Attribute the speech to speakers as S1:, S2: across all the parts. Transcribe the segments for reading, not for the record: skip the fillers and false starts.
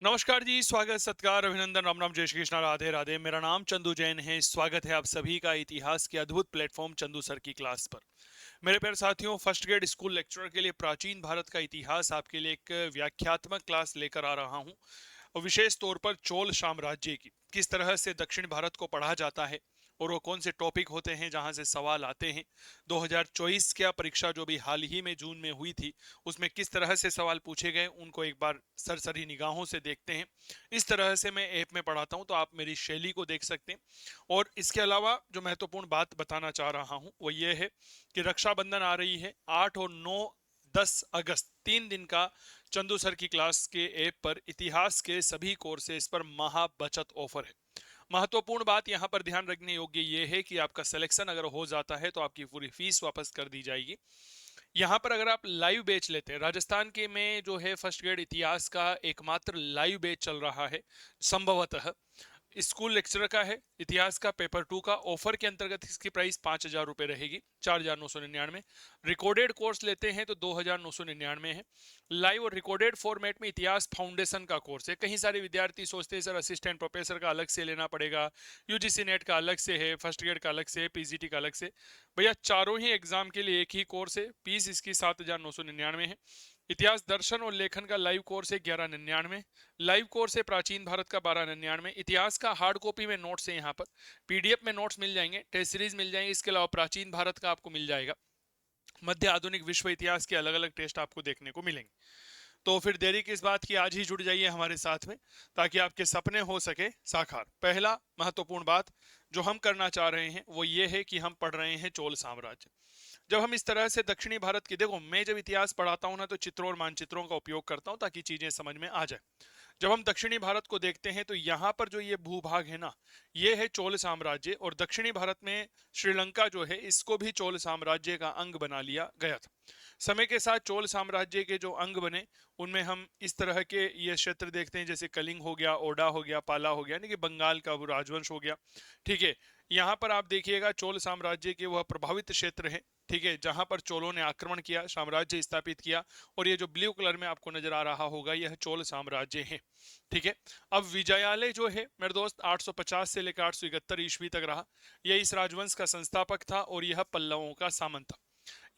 S1: नमस्कार जी, स्वागत सत्कार अभिनंदन राम राम जय श्री कृष्णा राधे राधे। मेरा नाम चंदू जैन है। स्वागत है आप सभी का इतिहास के अद्भुत प्लेटफॉर्म चंदू सर की क्लास पर। मेरे प्यारे साथियों, फर्स्ट ग्रेड स्कूल लेक्चरर के लिए प्राचीन भारत का इतिहास आपके लिए एक व्याख्यात्मक क्लास लेकर आ रहा हूं, और विशेष तौर पर चोल साम्राज्य की किस तरह से दक्षिण भारत को पढ़ा जाता है और वो कौन से टॉपिक होते हैं जहां से सवाल आते हैं। 2024 की परीक्षा जो भी हाल ही में जून में हुई थी, उसमें किस तरह से सवाल पूछे गए उनको एक बार सरसरी निगाहों से देखते हैं। इस तरह से मैं ऐप में पढ़ाता हूं, तो आप मेरी शैली को देख सकते हैं। और इसके अलावा जो महत्वपूर्ण बात बताना चाह रहा हूं वो ये है कि रक्षाबंधन आ रही है। 8 और 9 10 अगस्त 3 दिन का चंदू सर की क्लास के ऐप पर इतिहास के सभी कोर्सेज पर महा बचत ऑफर है। महत्वपूर्ण बात यहां पर ध्यान रखने योग्य यह है कि आपका सिलेक्शन अगर हो जाता है तो आपकी पूरी फीस वापस कर दी जाएगी। यहाँ पर अगर आप लाइव बैच लेते हैं, राजस्थान के में जो है फर्स्ट ग्रेड इतिहास का एकमात्र लाइव बैच चल रहा है संभवतः, स्कूल लेक्चरर का है। इतिहास का पेपर 2 का ऑफर के अंतर्गत इसकी प्राइस 5,000 रुपये रहेगी, 4,999। रिकॉर्डेड कोर्स लेते हैं तो 2,999 है। लाइव और रिकॉर्डेड फॉर्मेट में इतिहास फाउंडेशन का कोर्स है। कहीं सारे विद्यार्थी सोचते हैं सर असिस्टेंट प्रोफेसर का अलग से लेना पड़ेगा, यूजीसी नेट का अलग से है, फर्स्ट ग्रेड का अलग से है, पीजीटी का अलग से। भैया चारों ही एग्जाम के लिए एक ही कोर्स है। फीस इसकी 7,999 है। इतिहास दर्शन और लेखन का लाइव कोर्स है 1199। लाइव कोर्स है प्राचीन भारत का 1299। इतिहास का हार्ड कॉपी में नोट्स है, यहाँ पर पीडीएफ में नोट्स मिल जाएंगे, टेस्ट सीरीज मिल जाएंगे। इसके अलावा प्राचीन भारत का आपको मिल जाएगा, मध्य आधुनिक विश्व इतिहास के अलग अलग टेस्ट आपको देखने को मिलेंगे। तो फिर देरी किस बात की, आज ही जुड़ जाइए हमारे साथ में, ताकि आपके सपने हो सके साकार। पहला महत्वपूर्ण बात जो हम करना चाह रहे हैं वो ये है कि हम पढ़ रहे हैं चोल साम्राज्य। जब हम इस तरह से दक्षिणी भारत की, देखो मैं जब इतिहास पढ़ाता हूं ना तो चित्रों और मानचित्रों का उपयोग करता हूं ताकि चीजें समझ में आ जाए। जब हम दक्षिणी भारत को देखते हैं तो यहाँ पर जो ये भूभाग है ना, ये है चोल साम्राज्य। और दक्षिणी भारत में श्रीलंका जो है, इसको भी चोल साम्राज्य का अंग बना लिया गया था। समय के साथ चोल साम्राज्य के जो अंग बने उनमें हम इस तरह के ये क्षेत्र देखते हैं, जैसे कलिंग हो गया, ओडा हो गया, पाला हो गया, यानी कि बंगाल का वो राजवंश हो गया। ठीक है, यहाँ पर आप देखिएगा चोल साम्राज्य के वह प्रभावित क्षेत्र है। ठीक है, जहां पर चोलों ने आक्रमण किया, साम्राज्य स्थापित किया। और ये जो ब्लू कलर में आपको नजर आ रहा होगा, यह चोल साम्राज्य है। ठीक है, अब विजयालय जो है मेरे दोस्त 850 से लेकर 871 ईस्वी तक रहा। यह इस राजवंश का संस्थापक था और यह पल्लवों का सामंत था।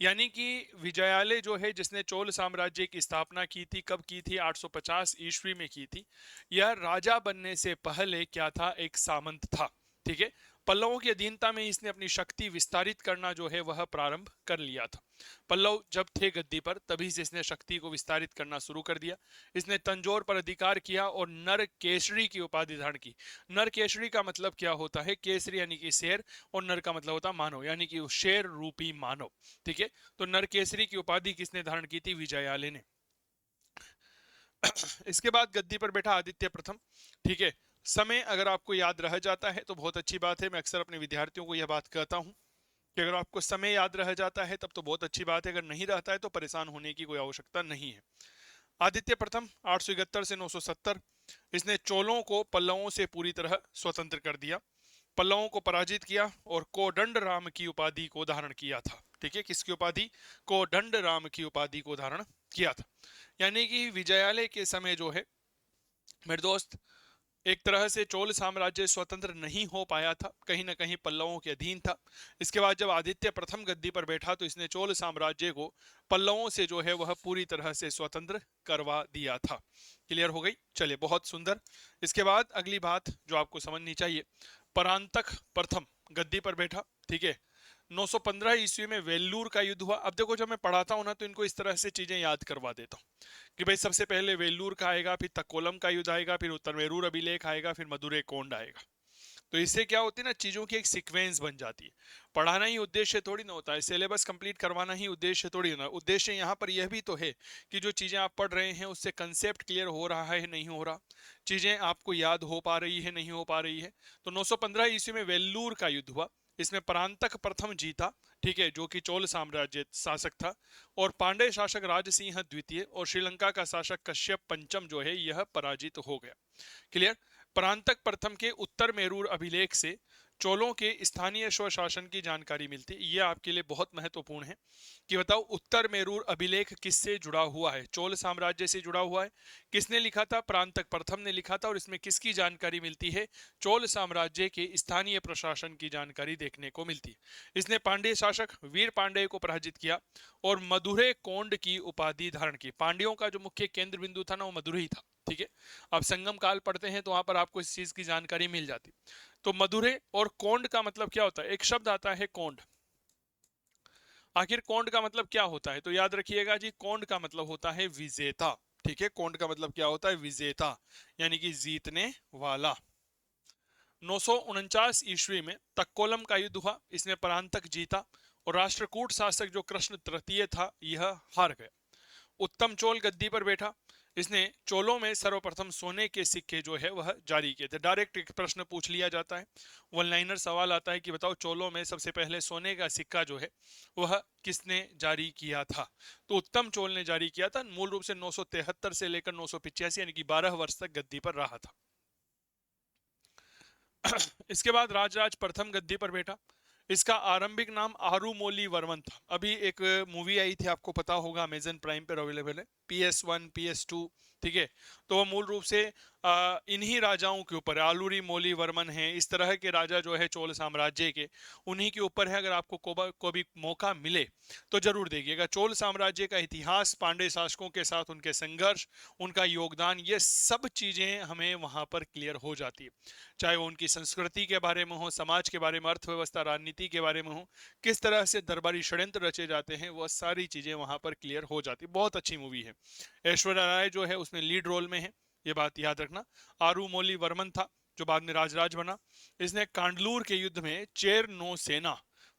S1: यानी कि विजयालय जो है, जिसने चोल साम्राज्य की स्थापना की थी, कब की थी? 850 ईस्वी में की थी। यह राजा बनने से पहले क्या था? एक सामंत था। ठीक है, पल्लवों की अधीनता में इसने अपनी शक्ति विस्तारित करना जो है वह प्रारंभ कर लिया था। पल्लव जब थे गद्दी पर तभी से इसने शक्ति को विस्तारित करना शुरू कर दिया। इसने तंजौर पर अधिकार किया और नर केसरी की उपाधि धारण की। नर केसरी का मतलब क्या होता है? केसरी यानी कि शेर, और नर का मतलब होता है मानव, यानी कि शेर रूपी मानव। ठीक है, तो नर केसरी की उपाधि किसने धारण की थी? विजयालय ने। इसके बाद गद्दी पर बैठा आदित्य प्रथम। ठीक है, समय अगर आपको याद रह जाता है तो बहुत अच्छी बात है। मैं अक्सर अपने विद्यार्थियों को यह बात कहता हूं कि अगर आपको समय याद रह जाता है तब तो बहुत अच्छी बात है, अगर नहीं रहता है तो परेशान होने की कोई आवश्यकता नहीं है। आदित्य प्रथम 871 से 970, इसने चोलों को पल्लवों से पूरी तरह स्वतंत्र कर दिया, पल्लवों को पराजित किया और कोदंड राम की उपाधि को धारण किया था। ठीक है, किसकी उपाधि? कोदंड राम की उपाधि को धारण किया था। यानी कि विजयालय के समय जो है मेरे दोस्त, एक तरह से चोल साम्राज्य स्वतंत्र नहीं हो पाया था, कहीं ना कहीं पल्लवों के अधीन था। इसके बाद जब आदित्य प्रथम गद्दी पर बैठा तो इसने चोल साम्राज्य को पल्लवों से जो है वह पूरी तरह से स्वतंत्र करवा दिया था। क्लियर हो गई? चलिए, बहुत सुंदर। इसके बाद अगली बात जो आपको समझनी चाहिए, परांतक प्रथम गद्दी पर बैठा। ठीक है, 915 ईस्वी में वेल्लूर का युद्ध हुआ। अब देखो, जब मैं पढ़ाता हूं ना तो इनको इस तरह से चीजें याद करवा देता हूं कि भाई सबसे पहले वेल्लूर का आएगा, फिर तक्कोलम का युद्ध आएगा, फिर उत्तरमेरूर अभिलेख आएगा, फिर मदुरै कोंड आएगा। तो इससे क्या होती है ना, चीजों की एक सीक्वेंस बन जाती है। पढ़ाना ही उद्देश्य थोड़ी ना होता है, सिलेबस कंप्लीट करवाना ही उद्देश्य थोड़ी ना। उद्देश्य यहाँ पर यह भी तो है कि जो चीजें आप पढ़ रहे हैं उससे कंसेप्ट क्लियर हो रहा है नहीं हो रहा, चीजें आपको याद हो पा रही है नहीं हो पा रही है। तो 915 ईस्वी में वेल्लूर का युद्ध हुआ, इसमें परांतक प्रथम जीता। ठीक है, जो कि चोल साम्राज्य शासक था। और पांड्य शासक राजसिंह द्वितीय और श्रीलंका का शासक कश्यप पंचम जो है यह पराजित हो गया। क्लियर? परांतक प्रथम के उत्तर मेरूर अभिलेख से चोलों के स्थानीय स्वशासन की जानकारी मिलती है। ये आपके लिए बहुत महत्वपूर्ण है कि बताओ उत्तर मेरू अभिलेख किससे जुड़ा हुआ है? चोल साम्राज्य से जुड़ा हुआ है। किसने लिखा था? परांतक प्रथम ने लिखा था। और इसमें किसकी जानकारी मिलती है? चोल साम्राज्य के स्थानीय प्रशासन की जानकारी देखने को मिलती है। इसने पांड्य शासक वीर पांड्य को पराजित किया और मदुरै कोंड की उपाधि धारण की। पांड्यों का जो मुख्य केंद्र बिंदु था ना, वो मदुरै था। ठीक है, अब संगम काल पढ़ते हैं तो वहां पर आपको इस चीज की जानकारी मिल जाती। तो मदुरै और कोंड का मतलब क्या होता है? एक शब्द आता है कोंड। आखिर कोंड का मतलब क्या होता है? तो याद रखिएगा जी, कोंड का मतलब होता है विजेता। ठीक है, कोंड का मतलब क्या होता है? विजेता, यानी कि जीतने वाला। 949 ईस्वी में तक्कोलम का युद्ध हुआ। इसमें परांतक जीता और राष्ट्रकूट शासक जो कृष्ण तृतीय था, यह हार गया। उत्तम चोल गद्दी पर बैठा। इसने चोलों में सर्वप्रथम सोने के सिक्के जो है वह जारी किए थे। डायरेक्ट एक प्रश्न पूछ लिया जाता है, वन लाइनर सवाल आता है कि बताओ चोलों में सबसे पहले सोने का सिक्का जो है वह किसने जारी किया था? तो उत्तम चोल ने जारी किया था। मूल रूप से 973 से लेकर 985 यानी कि 12 वर्ष तक गद्दी पर रहा था। इसके बाद राजराज प्रथम गद्दी पर बैठा। इसका आरंभिक नाम आरुमोली वर्मन था। अभी एक मूवी आई थी, आपको पता होगा, अमेजन प्राइम पर अवेलेबल है, PS1 PS2। ठीक है, तो वो मूल रूप से इन्हीं राजाओं के ऊपर, आलूरी मोली वर्मन है, इस तरह के राजा जो है चोल साम्राज्य के, उन्हीं के ऊपर है। अगर आपको को भी मौका मिले तो जरूर देखिएगा। चोल साम्राज्य का इतिहास, पांड्य शासकों के साथ उनके संघर्ष, उनका योगदान, ये सब चीजें हमें वहां पर क्लियर हो जाती है। चाहे वो उनकी संस्कृति के बारे में हो, समाज के बारे में, अर्थव्यवस्था, राजनीति के बारे में हो, किस तरह से दरबारी षड्यंत्र रचे जाते हैं, वह सारी चीजें वहां पर क्लियर हो जाती। बहुत अच्छी मूवी है। ऐश्वर्या राय जो है उसमें लीड रोल में है, ये बात याद रखना। आरुमोली वर्मन था जो बाद में राजराज बना। इसने कांडलूर के युद्ध में चेर नो सेना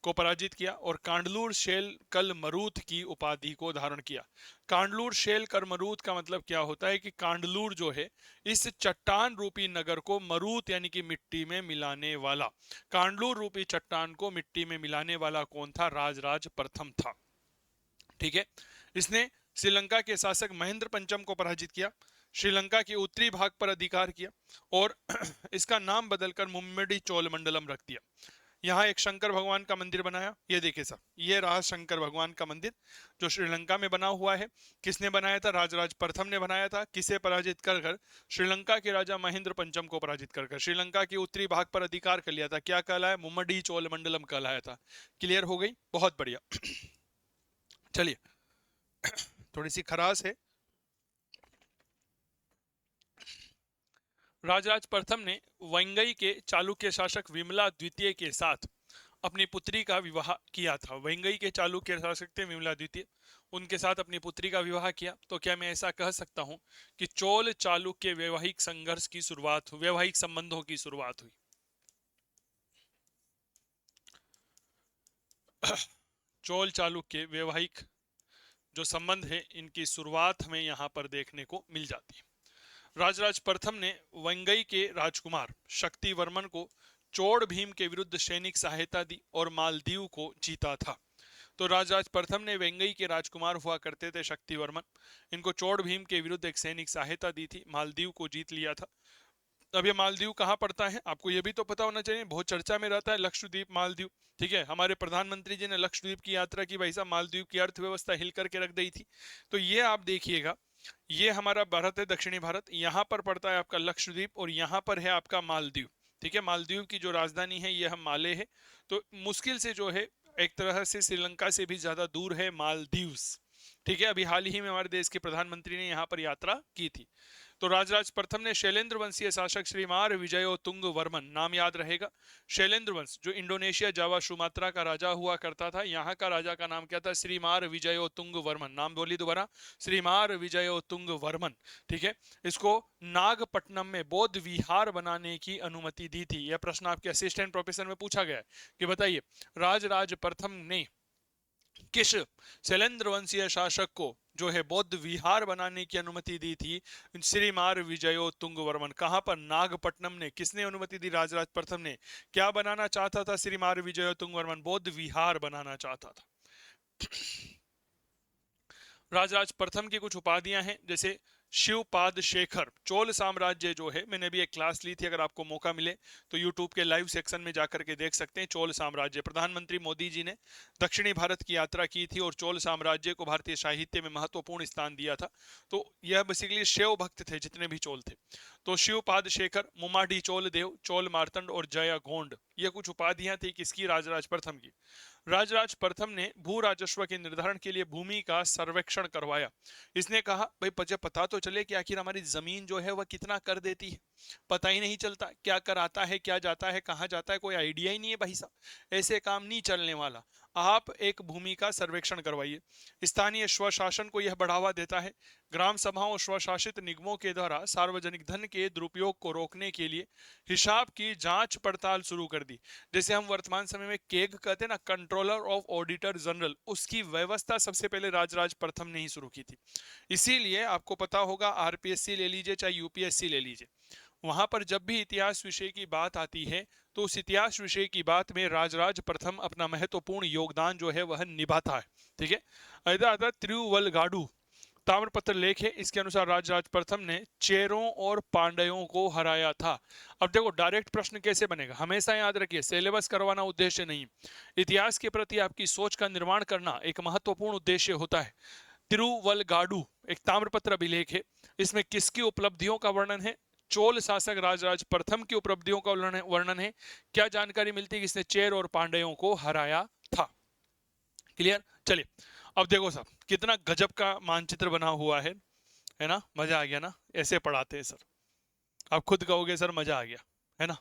S1: को पराजित किया और कांडलूर शेल कल मरूथ की उपाधि को धारण किया। कांडलूर शेल कर मरूथ का मतलब क्या होता है कि कांडलूर जो है, इस चट्टान रूपी नगर को मरूथ यानी कि मिट्टी में मिलाने वाला, कांडलूर रूपी चट्टान को मिट्टी में मिलाने वाला कौन था? राजराज प्रथम था। ठीक है, इसने श्रीलंका के शासक महेंद्र पंचम को पराजित किया, श्रीलंका के उत्तरी भाग पर अधिकार किया और इसका नाम बदलकर मुम्मडी चोलमंडलम रख दिया। यहाँ एक शंकर भगवान का मंदिर बनाया। ये देखिए सर, ये रहा शंकर भगवान का मंदिर जो श्रीलंका में बना हुआ है। किसने बनाया था? राजराज प्रथम ने बनाया था। किसे पराजित कर कर? श्रीलंका के राजा महेंद्र पंचम को पराजित कर कर। श्रीलंका के उत्तरी भाग पर अधिकार कर लिया था। क्या कहलाया? मुम्मडी चोलमंडलम कहलाया था। क्लियर हो गई? बहुत बढ़िया। चलिए, थोड़ी सी खराश है। राजराज प्रथम ने वंगई के चालुक्य शासक विमला द्वितीय के साथ अपनी पुत्री का विवाह किया था। वंगई के चालुक्य शासक थे विमला द्वितीय, उनके साथ अपनी पुत्री का विवाह किया। तो क्या मैं ऐसा कह सकता हूं कि चोल चालुक्य वैवाहिक संघर्ष की शुरुआत, वैवाहिक संबंधों की शुरुआत हुई? चोल चालुक्य वैवाहिक जो संबंध है, इनकी शुरुआत हमें यहाँ पर देखने को मिल जाती है। राजराज प्रथम ने वंगई के राजकुमार शक्तिवर्मन को चोड़ भीम के विरुद्ध सैनिक सहायता दी और मालदीव को जीता था। तो राजराज प्रथम ने वेंगई के राजकुमार हुआ करते थे शक्तिवर्मन, इनको चोड़ भीम के विरुद्ध एक सैनिक सहायता दी थी, मालदीव को जीत लिया था। अब ये मालदीव कहाँ पड़ता है आपको ये भी तो पता होना चाहिए, बहुत चर्चा में रहता है लक्षद्वीप मालदीव। ठीक है, हमारे प्रधानमंत्री जी ने लक्षद्वीप की यात्रा की, भाई साहब मालदीव की अर्थव्यवस्था हिल करके रख दी थी। तो ये आप देखिएगा, ये हमारा भारत है, दक्षिणी भारत, यहाँ पर पड़ता है आपका लक्षद्वीप और यहाँ पर है आपका मालदीव। ठीक है, मालदीव की जो राजधानी है यह माले है। तो मुश्किल से जो है एक तरह से श्रीलंका से भी ज्यादा दूर है मालदीव्स। ठीक है, अभी हाल ही में हमारे देश के प्रधानमंत्री ने यहाँ पर यात्रा की थी। तो राजराज प्रथम ने शैलेंद्र वंशीय शासक श्रीमार विजयो तुंग वर्मन, नाम याद रहेगा, शैलेंद्र वंश जो इंडोनेशिया जावा सुमात्रा का राजा हुआ करता था, यहाँ का राजा का नाम क्या था? श्रीमार विजयो तुंग वर्मन। नाम बोली दोबारा, श्रीमार विजयो तुंग वर्मन। ठीक है, इसको नागपट्टनम में बौद्ध विहार बनाने की अनुमति दी थी। यह प्रश्न आपके असिस्टेंट प्रोफेसर में पूछा गया है कि बताइए राजराज प्रथम ने किस शैलेंद्र वंशीय शासक को जो है बौद्ध विहार बनाने की अनुमति दी थी? श्रीमार विजयो तुंग वर्मन। कहां पर? नागपट्टनम ने। किसने अनुमति दी? राजराज प्रथम ने। क्या बनाना चाहता था श्रीमार विजयो तुंग वर्मन? बौद्ध विहार बनाना चाहता था। राजराज प्रथम की कुछ उपाधियां हैं, जैसे शिवपाद शेखर। चोल साम्राज्य जो है, मैंने भी एक क्लास ली थी, अगर आपको मौका मिले तो यूट्यूब के लाइव सेक्शन में जाकर के देख सकते हैं। चोल साम्राज्य, प्रधानमंत्री मोदी जी ने दक्षिणी भारत की यात्रा की थी और चोल साम्राज्य को भारतीय साहित्य में महत्वपूर्ण स्थान दिया था। तो यह बेसिकली शिव भक्त थे जितने भी चोल थे। तो शिवपाद शेखर, मुमाडी चोल देव, चोल मार्तंड और जया गोंड, ये कुछ उपाधियां थी किसकी? राजराज प्रथम की। राजराज प्रथम ने भू राजस्व के निर्धारण के लिए भूमि का सर्वेक्षण करवाया। इसने कहा भाई मुझे पता तो चले कि आखिर हमारी जमीन जो है वह कितना कर देती है, पता ही नहीं चलता क्या कर आता है, क्या जाता है, कहाँ जाता है, कोई आइडिया ही नहीं है भाई साहब, ऐसे काम नहीं चलने वाला। आप एक भूमि का सर्वेक्षण करवाइए। स्थानीय स्वशासन को यह बढ़ावा देता है। ग्राम सभाओं और स्वशासित निगमों के द्वारा सार्वजनिक धन के दुरुपयोग को रोकने के लिए हिसाब की जांच पड़ताल शुरू कर दी। जैसे हम वर्तमान समय में केग कहते हैं ना, कंट्रोलर ऑफ ऑडिटर जनरल, उसकी व्यवस्था सबसे पहले राजराज प्रथम ने ही शुरू की थी। इसीलिए आपको पता होगा, आरपीएससी ले लीजिए चाहे यूपीएससी ले लीजिए, वहां पर जब भी इतिहास विषय की बात आती है तो उस इतिहास विषय की बात में राजराज प्रथम अपना महत्वपूर्ण योगदान जो है वह निभाता है। ठीक है, अदा तिरुवलगाडु ताम्रपत्र लेख है, इसके अनुसार राजराज प्रथम ने चेरों और पांड्यों को हराया था। अब देखो डायरेक्ट प्रश्न कैसे बनेगा, हमेशा याद रखिए सिलेबस करवाना उद्देश्य नहीं, इतिहास के प्रति आपकी सोच का निर्माण करना एक महत्वपूर्ण उद्देश्य होता है। तिरुवलगाडु एक ताम्रपत्र अभिलेख है, इसमें किसकी उपलब्धियों का वर्णन है? चोल शासक राजराज प्रथम की उपलब्धियों का वर्णन है। क्या जानकारी मिलती है कि इसने चेर और पांड्यों को हराया था? क्लियर? चलिए अब देखो साहब, कितना गजब का मानचित्र बना हुआ है ना? मजा आ गया ना? ऐसे पढ़ाते हैं सर, आप खुद कहोगे सर मजा आ गया, है ना?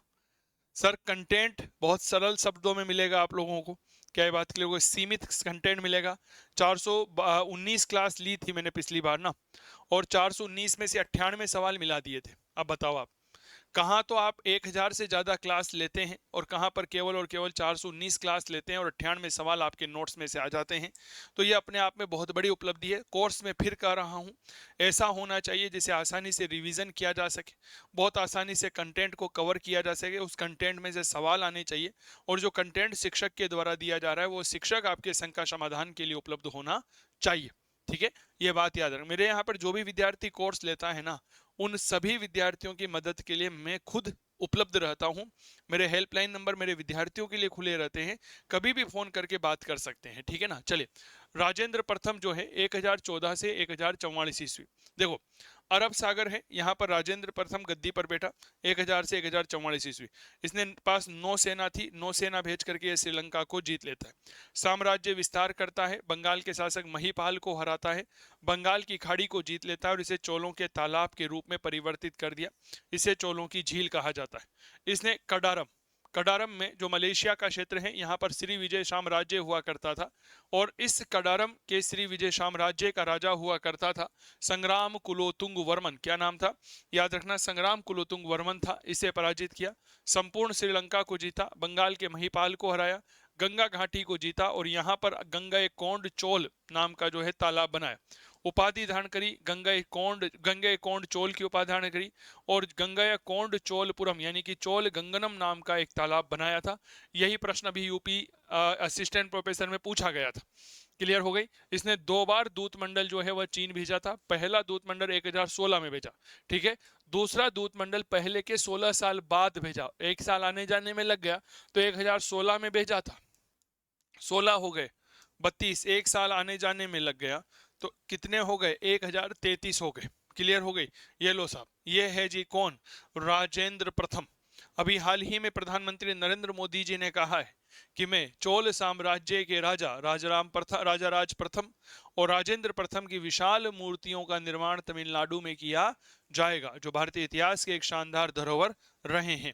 S1: सर कंटेंट बहुत सरल शब्दों में मिलेगा आप लोगों को, क्या ये बात के लिए सीमित कंटेंट मिलेगा। 419 क्लास ली थी मैंने पिछली बार ना, और 419 में से 98 सवाल मिला दिए थे। अब बताओ आप, कहाँ तो आप 1000 से ज्यादा क्लास लेते हैं और कहाँ पर केवल और केवल 419 क्लास लेते हैं और 98 सवाल आपके नोट्स में से आ जाते हैं। तो ये अपने आप में बहुत बड़ी उपलब्धि है। कोर्स में फिर कह रहा हूँ, ऐसा होना चाहिए जिसे आसानी से रिवीजन किया जा सके, बहुत आसानी से कंटेंट को कवर किया जा सके, उस कंटेंट में से सवाल आने चाहिए, और जो कंटेंट शिक्षक के द्वारा दिया जा रहा है वो शिक्षक आपके शंका समाधान के लिए उपलब्ध होना चाहिए। ठीक है, ये बात याद रख। मेरे यहाँ पर जो भी विद्यार्थी कोर्स लेता है ना, उन सभी विद्यार्थियों की मदद के लिए मैं खुद उपलब्ध रहता हूं। मेरे हेल्पलाइन नंबर मेरे विद्यार्थियों के लिए खुले रहते हैं, कभी भी फोन करके बात कर सकते हैं। ठीक है ना? चलिए, राजेंद्र प्रथम जो है 1014 से 1044 ईस्वी, देखो अरब सागर है, यहाँ पर राजेंद्र प्रथम गद्दी पर बैठा 1000 से 1044 ईस्वी। इसने पास नौसेना थी, नौसेना भेज करके ये श्रीलंका को जीत लेता है, साम्राज्य विस्तार करता है, बंगाल के शासक महिपाल को हराता है, बंगाल की खाड़ी को जीत लेता है और इसे चोलों के तालाब के रूप में परिवर्तित कर दिया। इसे चोलों की झील कहा जाता है। इसने कडारम, कडारम में जो मलेशिया का क्षेत्र है, यहाँ पर श्री विजय साम्राज्य हुआ करता था, और इस कडारम के श्री विजय साम्राज्य का राजा हुआ करता था संग्राम कुलोतुंग वर्मन। क्या नाम था? याद रखना, संग्राम कुलोतुंग वर्मन था। इसे पराजित किया, संपूर्ण श्रीलंका को जीता, बंगाल के महिपाल को हराया, गंगा घाटी को जीता, और यहाँ पर गंगा कोंड चोल नाम का जो है तालाब बनाया, उपाधि धारण करी, गंगा कोंड चोल की उपाधि धारण करी, और गंगा कोंड चोलपुरम यानी कि चोल गंगनम नाम का एक तालाब बनाया था। यही प्रश्न अभी यूपी असिस्टेंट प्रोफेसर में पूछा गया था। क्लियर हो गई? इसने 2 बार दूत मंडल जो है वह चीन भेजा था। पहला दूत मंडल 1016 में भेजा, ठीक है। दूसरा दूत मंडल पहले के 16 साल बाद भेजा, 1 साल आने जाने में लग गया, तो 1016 में भेजा था, 16 हो गए, 32, 1 साल आने जाने में लग गया, तो कितने हो गए? 1033 हो गए। क्लियर हो गई? ये लो साहब, ये है जी कौन? राजेंद्र प्रथम। अभी हाल ही में प्रधानमंत्री नरेंद्र मोदी जी ने कहा है कि मैं चोल साम्राज्य के राजा राजा राज प्रथम और राजेंद्र प्रथम की विशाल मूर्तियों का निर्माण तमिलनाडु में किया जाएगा, जो भारतीय इतिहास के एक शानदार धरोहर रहे हैं।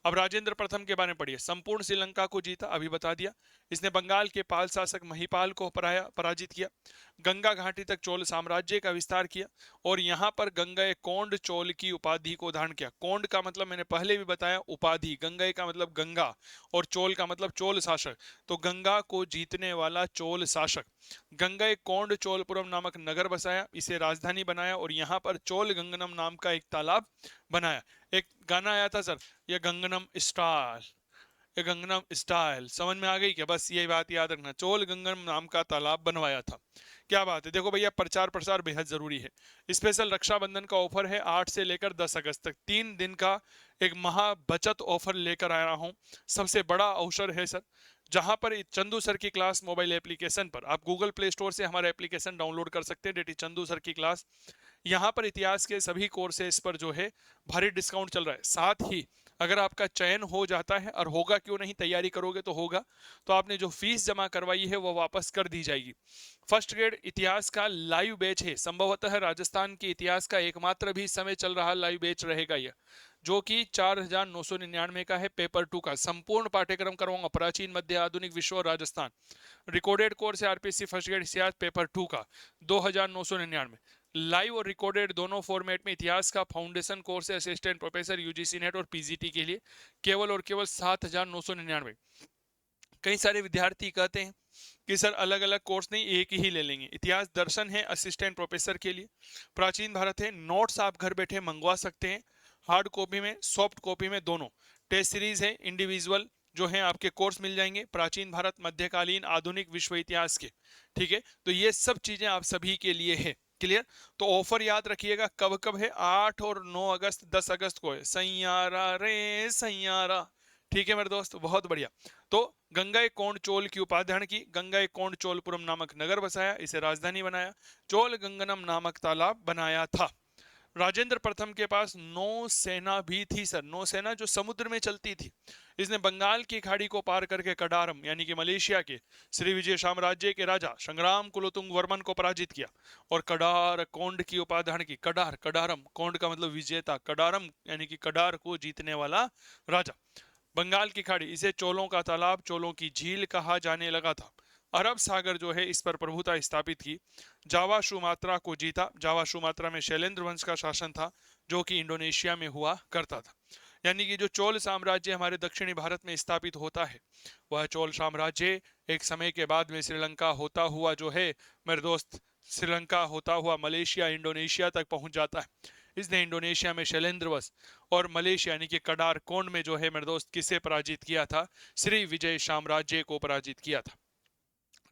S1: अब राजेंद्र प्रथम के बारे में पढ़िए। संपूर्ण श्रीलंका को जीता, अभी बता दिया। इसने बंगाल के पाल शासक महिपाल को पराजित किया, गंगा घाटी तक चोल साम्राज्य का विस्तार किया, और यहाँ पर गंगा कोंड चोल की उपाधि को धारण किया। कोंड का मतलब मैंने पहले भी बताया उपाधि, गंगा का मतलब गंगा, और चोल का मतलब चोल शासक, तो गंगा को जीतने वाला चोल शासक। गंगा कोंड चोलपुरम नामक नगर बसाया, इसे राजधानी बनाया, और यहाँ पर चोल गंगनम नाम का एक तालाब बनाया। एक गाना आया था सर, ये गंगनम स्टाइल, ये गंगनम स्टाइल, समझ में आ गई क्या? बस ये बात याद रखना, चोल गंगनम नाम का तालाब बनवाया था। क्या बात है, देखो भैया प्रचार प्रसार बेहद जरूरी है। स्पेशल रक्षाबंधन का ऑफर है 8 से लेकर 10 अगस्त तक, 3 दिन का एक महा बचत ऑफर लेकर आ रहा हूँ। सबसे बड़ा अवसर है सर, जहां पर चंदू सर की क्लास मोबाइल एप्लीकेशन पर आप गूगल प्ले स्टोर से हमारा एप्लीकेशन डाउनलोड कर सकते हैं, डेट इज चंदू सर की क्लास। यहाँ पर इतिहास के सभी कोर्सेज पर जो है भारी डिस्काउंट चल रहा है। साथ ही अगर आपका चयन हो जाता है, और होगा क्यों नहीं, तैयारी करोगे तो होगा, तो आपने जो फीस जमा करवाई है वो वापस कर दी जाएगी। फर्स्ट ग्रेड इतिहास का लाइव बैच है, संभवतः राजस्थान के इतिहास का एकमात्र भी इस समय चल रहा लाइव बैच रहेगा यह, जो कि 4,999 का है। पेपर 2 का संपूर्ण पाठ्यक्रम करवाऊंगा, प्राचीन मध्य आधुनिक विश्व और राजस्थान। रिकॉर्डेड कोर्स है आरपीएससी फर्स्ट ग्रेड इतिहास पेपर 2 का 2,999। लाइव और रिकॉर्डेड दोनों फॉर्मेट में इतिहास का फाउंडेशन कोर्स है असिस्टेंट प्रोफेसर यूजीसी नेट और पीजीटी के लिए, केवल और केवल 7,999। कई सारे विद्यार्थी कहते हैं कि सर अलग अलग कोर्स नहीं, एक ही ले लेंगे। इतिहास दर्शन है असिस्टेंट प्रोफेसर के लिए, प्राचीन भारत है, नोट्स आप घर बैठे मंगवा सकते हैं, हार्ड कॉपी में सॉफ्ट कॉपी में दोनों। टेस्ट सीरीज है, इंडिविजुअल जो है आपके कोर्स मिल जाएंगे, प्राचीन भारत मध्यकालीन आधुनिक विश्व इतिहास के। ठीक है, तो ये सब चीजें आप सभी के लिए है। क्लियर? तो ऑफर याद रखिएगा, कब कब है, 8 और 9 अगस्त 10 अगस्त को है। सैयारा रे सैयारा। ठीक है मेरे दोस्त, बहुत बढ़िया। तो गंगा कोंड चोल की उपाधारण की, गंगा कोंड चोलपुरम नामक नगर बसाया, इसे राजधानी बनाया, चोल गंगनम नामक तालाब बनाया था। राजेंद्र प्रथम के पास नौसेना भी थी सर, नौसेना जो समुद्र में चलती थी। इसने बंगाल की खाड़ी को पार करके कडारम यानी कि मलेशिया के श्री विजय साम्राज्य के राजा संग्राम कुलोतुंग वर्मन को पराजित किया और कडार कोंड की उपाधारण की। कडार, कडारम, कोंड का मतलब विजेता, कडारम यानी कि कडार को जीतने वाला राजा। बंगाल की खाड़ी, इसे चोलों का तालाब, चोलों की झील कहा जाने लगा था। अरब सागर जो है इस पर प्रभुता स्थापित की। जावा सुमात्रा को जीता। जावा सुमात्रा में शैलेंद्र वंश का शासन था, जो कि इंडोनेशिया में हुआ करता था। यानी कि जो चोल साम्राज्य हमारे दक्षिणी भारत में स्थापित होता है, वह चोल साम्राज्य एक समय के बाद में श्रीलंका होता हुआ जो है मेरे दोस्त, श्रीलंका होता हुआ मलेशिया इंडोनेशिया तक पहुंच जाता है। इसने इंडोनेशिया में शैलेंद्र वंश और मलेशिया यानी कि कडार कोंड में जो है मेरे दोस्त किसे पराजित किया था, श्री विजय साम्राज्य को पराजित किया था।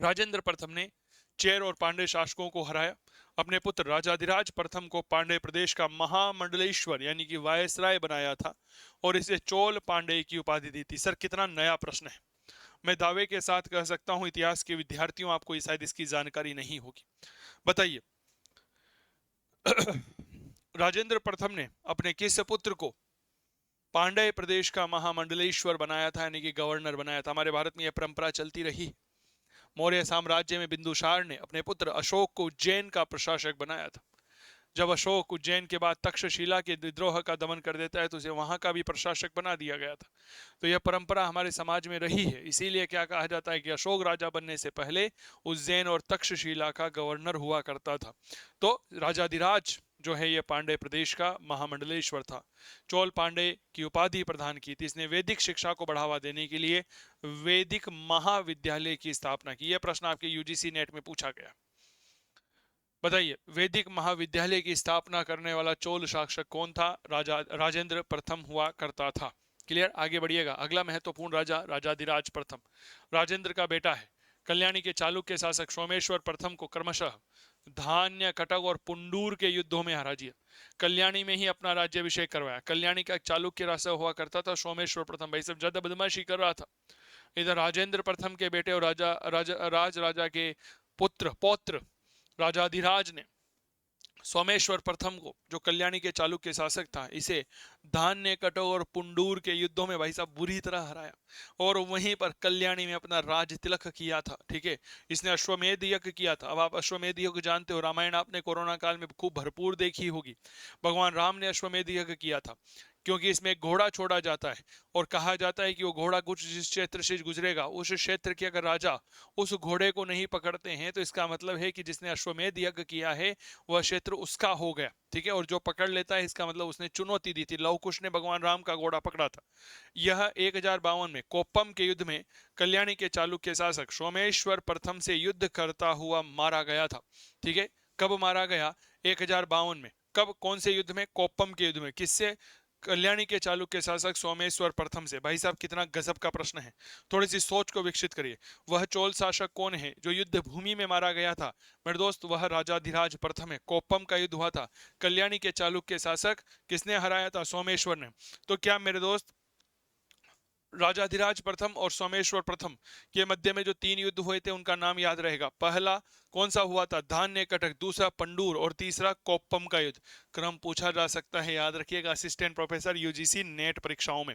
S1: राजेंद्र प्रथम ने चेर और पांडे शासकों को हराया। अपने पुत्र राजाधिराज प्रथम को पांडे प्रदेश का महामंडलेश्वर यानी कि वायसराय बनाया था और इसे चोल पांडे की उपाधि दी थी। सर कितना नया प्रश्न है। मैं दावे के साथ कह सकता हूं इतिहास के विद्यार्थियों आपको शायद इसकी जानकारी नहीं होगी। बताइए राजेंद्र प्रथम ने अपने किस पुत्र को पांड्य प्रदेश का महामंडलेश्वर बनाया था यानी कि गवर्नर बनाया था? हमारे भारत में यह परंपरा चलती रही। मौर्य साम्राज्य में बिंदुसार ने अपने पुत्र अशोक को उज्जैन का प्रशासक बनाया था। जब अशोक उज्जैन के बाद तक्षशिला के विद्रोह का दमन कर देता है तो उसे वहां का भी प्रशासक बना दिया गया था। तो यह परंपरा हमारे समाज में रही है। इसीलिए क्या कहा जाता है कि अशोक राजा बनने से पहले उज्जैन और तक्षशिला का गवर्नर हुआ करता था। तो राजाधिराज जो है यह पांडे प्रदेश का महामंडलेश्वर था। चोल पांडे की उपाधि प्रदान की थी। इसने वैदिक शिक्षा को बढ़ावा देने के लिए वैदिक महाविद्यालय की स्थापना की। यह प्रश्न आपके यूजीसी नेट में पूछा गया। बताइए वैदिक महाविद्यालय की स्थापना करने वाला चोल शासक कौन था? राजेंद्र प्रथम हुआ करता था। क्लियर? आगे बढ़िएगा। अगला महत्वपूर्ण राजा राजाधिराज प्रथम राजेंद्र का बेटा है। कल्याणी के चालुक्य शासक सोमेश्वर प्रथम को क्रमशः धान्य, कटक और पुंडूर के युद्धों में हरा दिया। कल्याणी में ही अपना राज्याभिषेक करवाया। कल्याणी का चालुक्य राजा हुआ करता था सोमेश्वर प्रथम। भाई सब ज्यादा बदमाशी कर रहा था। इधर राजेंद्र प्रथम के बेटे और राजा के पुत्र पौत्र राजाधिराज ने सोमेश्वर प्रथम को, जो कल्याणी के चालुक्य शासक था, इसे धान्य, कटक और पुंडूर के युद्धों में भाई साहब बुरी तरह हराया और वहीं पर कल्याणी में अपना राज तिलक किया था। ठीक है, इसने अश्वमेध यज्ञ किया था। अब आप अश्वमेध यज्ञ जानते हो, रामायण आपने कोरोना काल में खूब भरपूर देखी होगी। भगवान राम ने अश्वमेध यज्ञ किया था क्योंकि इसमें एक घोड़ा छोड़ा जाता है और कहा जाता है कि वो घोड़ा कुछ जिस क्षेत्र से गुजरेगा उस क्षेत्र के अगर राजा उस घोड़े को नहीं पकड़ते हैं तो इसका मतलब है कि जिसने अश्वमेध यज्ञ किया है वह क्षेत्र उसका हो गया। ठीक है, और जो पकड़ लेता है इसका मतलब उसने चुनौती दी थी। लव कुश ने भगवान राम का घोड़ा पकड़ा था। यह 1052 में कोप्पम के युद्ध में कल्याणी के चालुक्य शासक सोमेश्वर प्रथम से युद्ध करता हुआ मारा गया था। ठीक है, कब मारा गया? 1052 में। कब? कौन से युद्ध में? कोप्पम के युद्ध में। किससे? कल्याणी के चालुक्य शासक सोमेश्वर प्रथम से। भाई साहब कितना गजब का प्रश्न है, थोड़ी सी सोच को विकसित करिए। वह चोल शासक कौन है जो युद्ध भूमि में मारा गया था? मेरे दोस्त वह राजाधिराज प्रथम है। कोप्पम का युद्ध हुआ था। कल्याणी के चालुक्य शासक किसने हराया था? सोमेश्वर ने। तो क्या मेरे दोस्त राजाधिराज प्रथम और सोमेश्वर प्रथम के मध्य में जो 3 युद्ध हुए थे उनका नाम याद रहेगा। पहला कौन सा हुआ था? धान्य कटक, दूसरा पंडूर और तीसरा कोप्पम का युद्ध। क्रम पूछा जा सकता है, याद रखिएगा असिस्टेंट प्रोफेसर यूजीसी नेट परीक्षाओं में।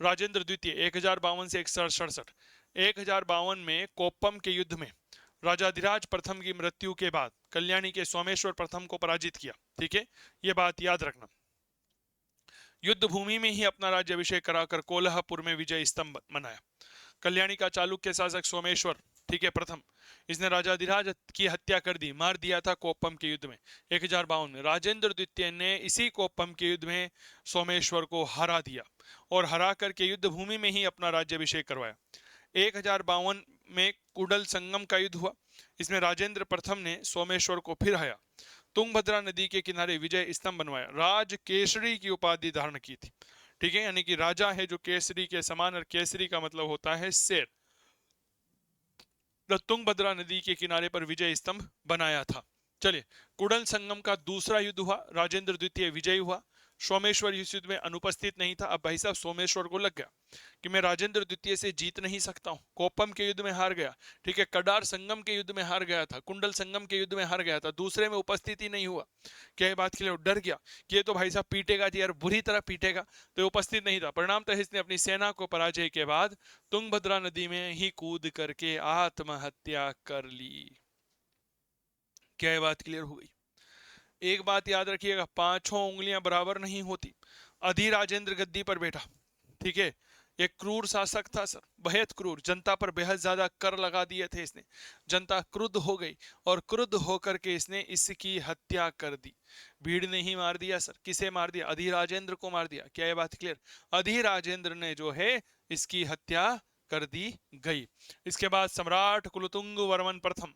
S1: राजेंद्र द्वितीय 1052 से 167। 1052 में कोप्पम के युद्ध में राजाधिराज प्रथम की मृत्यु के बाद कल्याणी के सोमेश्वर प्रथम को पराजित किया। ठीक है, यह बात याद रखना। युद्ध भूमि में ही अपना राज्याभिषेक कराकर कोल्हापुर में विजय स्तंभ बनाया। कल्याणी का चालुक्य शासक सोमेश्वर, ठीक है, प्रथम, इसने राजाधिराज की हत्या कर दी, मार दिया था कोप्पम के युद्ध में 1052 में। राजेंद्र द्वितीय ने इसी कोप्पम के युद्ध में सोमेश्वर को हरा दिया और हरा करके युद्ध भूमि में ही अपना राज्याभिषेक करवाया। 1052 में कुडल संगम का युद्ध हुआ। इसमें राजेंद्र प्रथम ने सोमेश्वर को फिर हराया। तुंगभद्रा नदी के किनारे विजय स्तंभ बनवाया। राज केसरी की उपाधि धारण की थी। ठीक है, यानी कि राजा है जो केसरी के समान, और केसरी का मतलब होता है शेर। तुंगभद्रा नदी के किनारे पर विजय स्तंभ बनाया था। चलिए, कुडल संगम का दूसरा युद्ध हुआ। राजेंद्र द्वितीय विजयी हुआ। सोमेश्वर इस युद्ध में अनुपस्थित नहीं था। अब भाई साहब सोमेश्वर को लग गया कि मैं राजेंद्र द्वितीय से जीत नहीं सकता हूं। कोप्पम के युद्ध में हार गया, ठीक है, कडार संगम के युद्ध में हार गया था, कुंडल संगम के युद्ध में हार गया था, दूसरे में उपस्थित ही नहीं हुआ। क्या बात के लिए डर गया कि ये तो भाई साहब पीटेगा जी यार, बुरी तरह पीटेगा, तो उपस्थित नहीं था। परिणामतः इसने अपनी सेना को पराजय के बाद तुंगभद्रा नदी में ही कूद करके आत्महत्या कर ली। क्या बात क्लियर हो गई? एक बात याद रखिएगा, पांचों उंगलियां बराबर नहीं होती। अधिराजेंद्र गद्दी पर बैठा, ठीक है, एक क्रूर शासक था सर, बेहद क्रूर। जनता पर बेहद ज्यादा कर लगा दिए थे इसने। जनता क्रुद्ध हो गई और क्रुद्ध होकर के इसने इसकी हत्या कर दी। भीड़ ने ही मार दिया सर। किसे मार दिया? अधिराजेंद्र को मार दिया। क्या ये बात क्लियर? अधिराजेंद्र ने जो है इसकी हत्या कर दी गई। इसके बाद सम्राट कुलतुंग वर्मन प्रथम,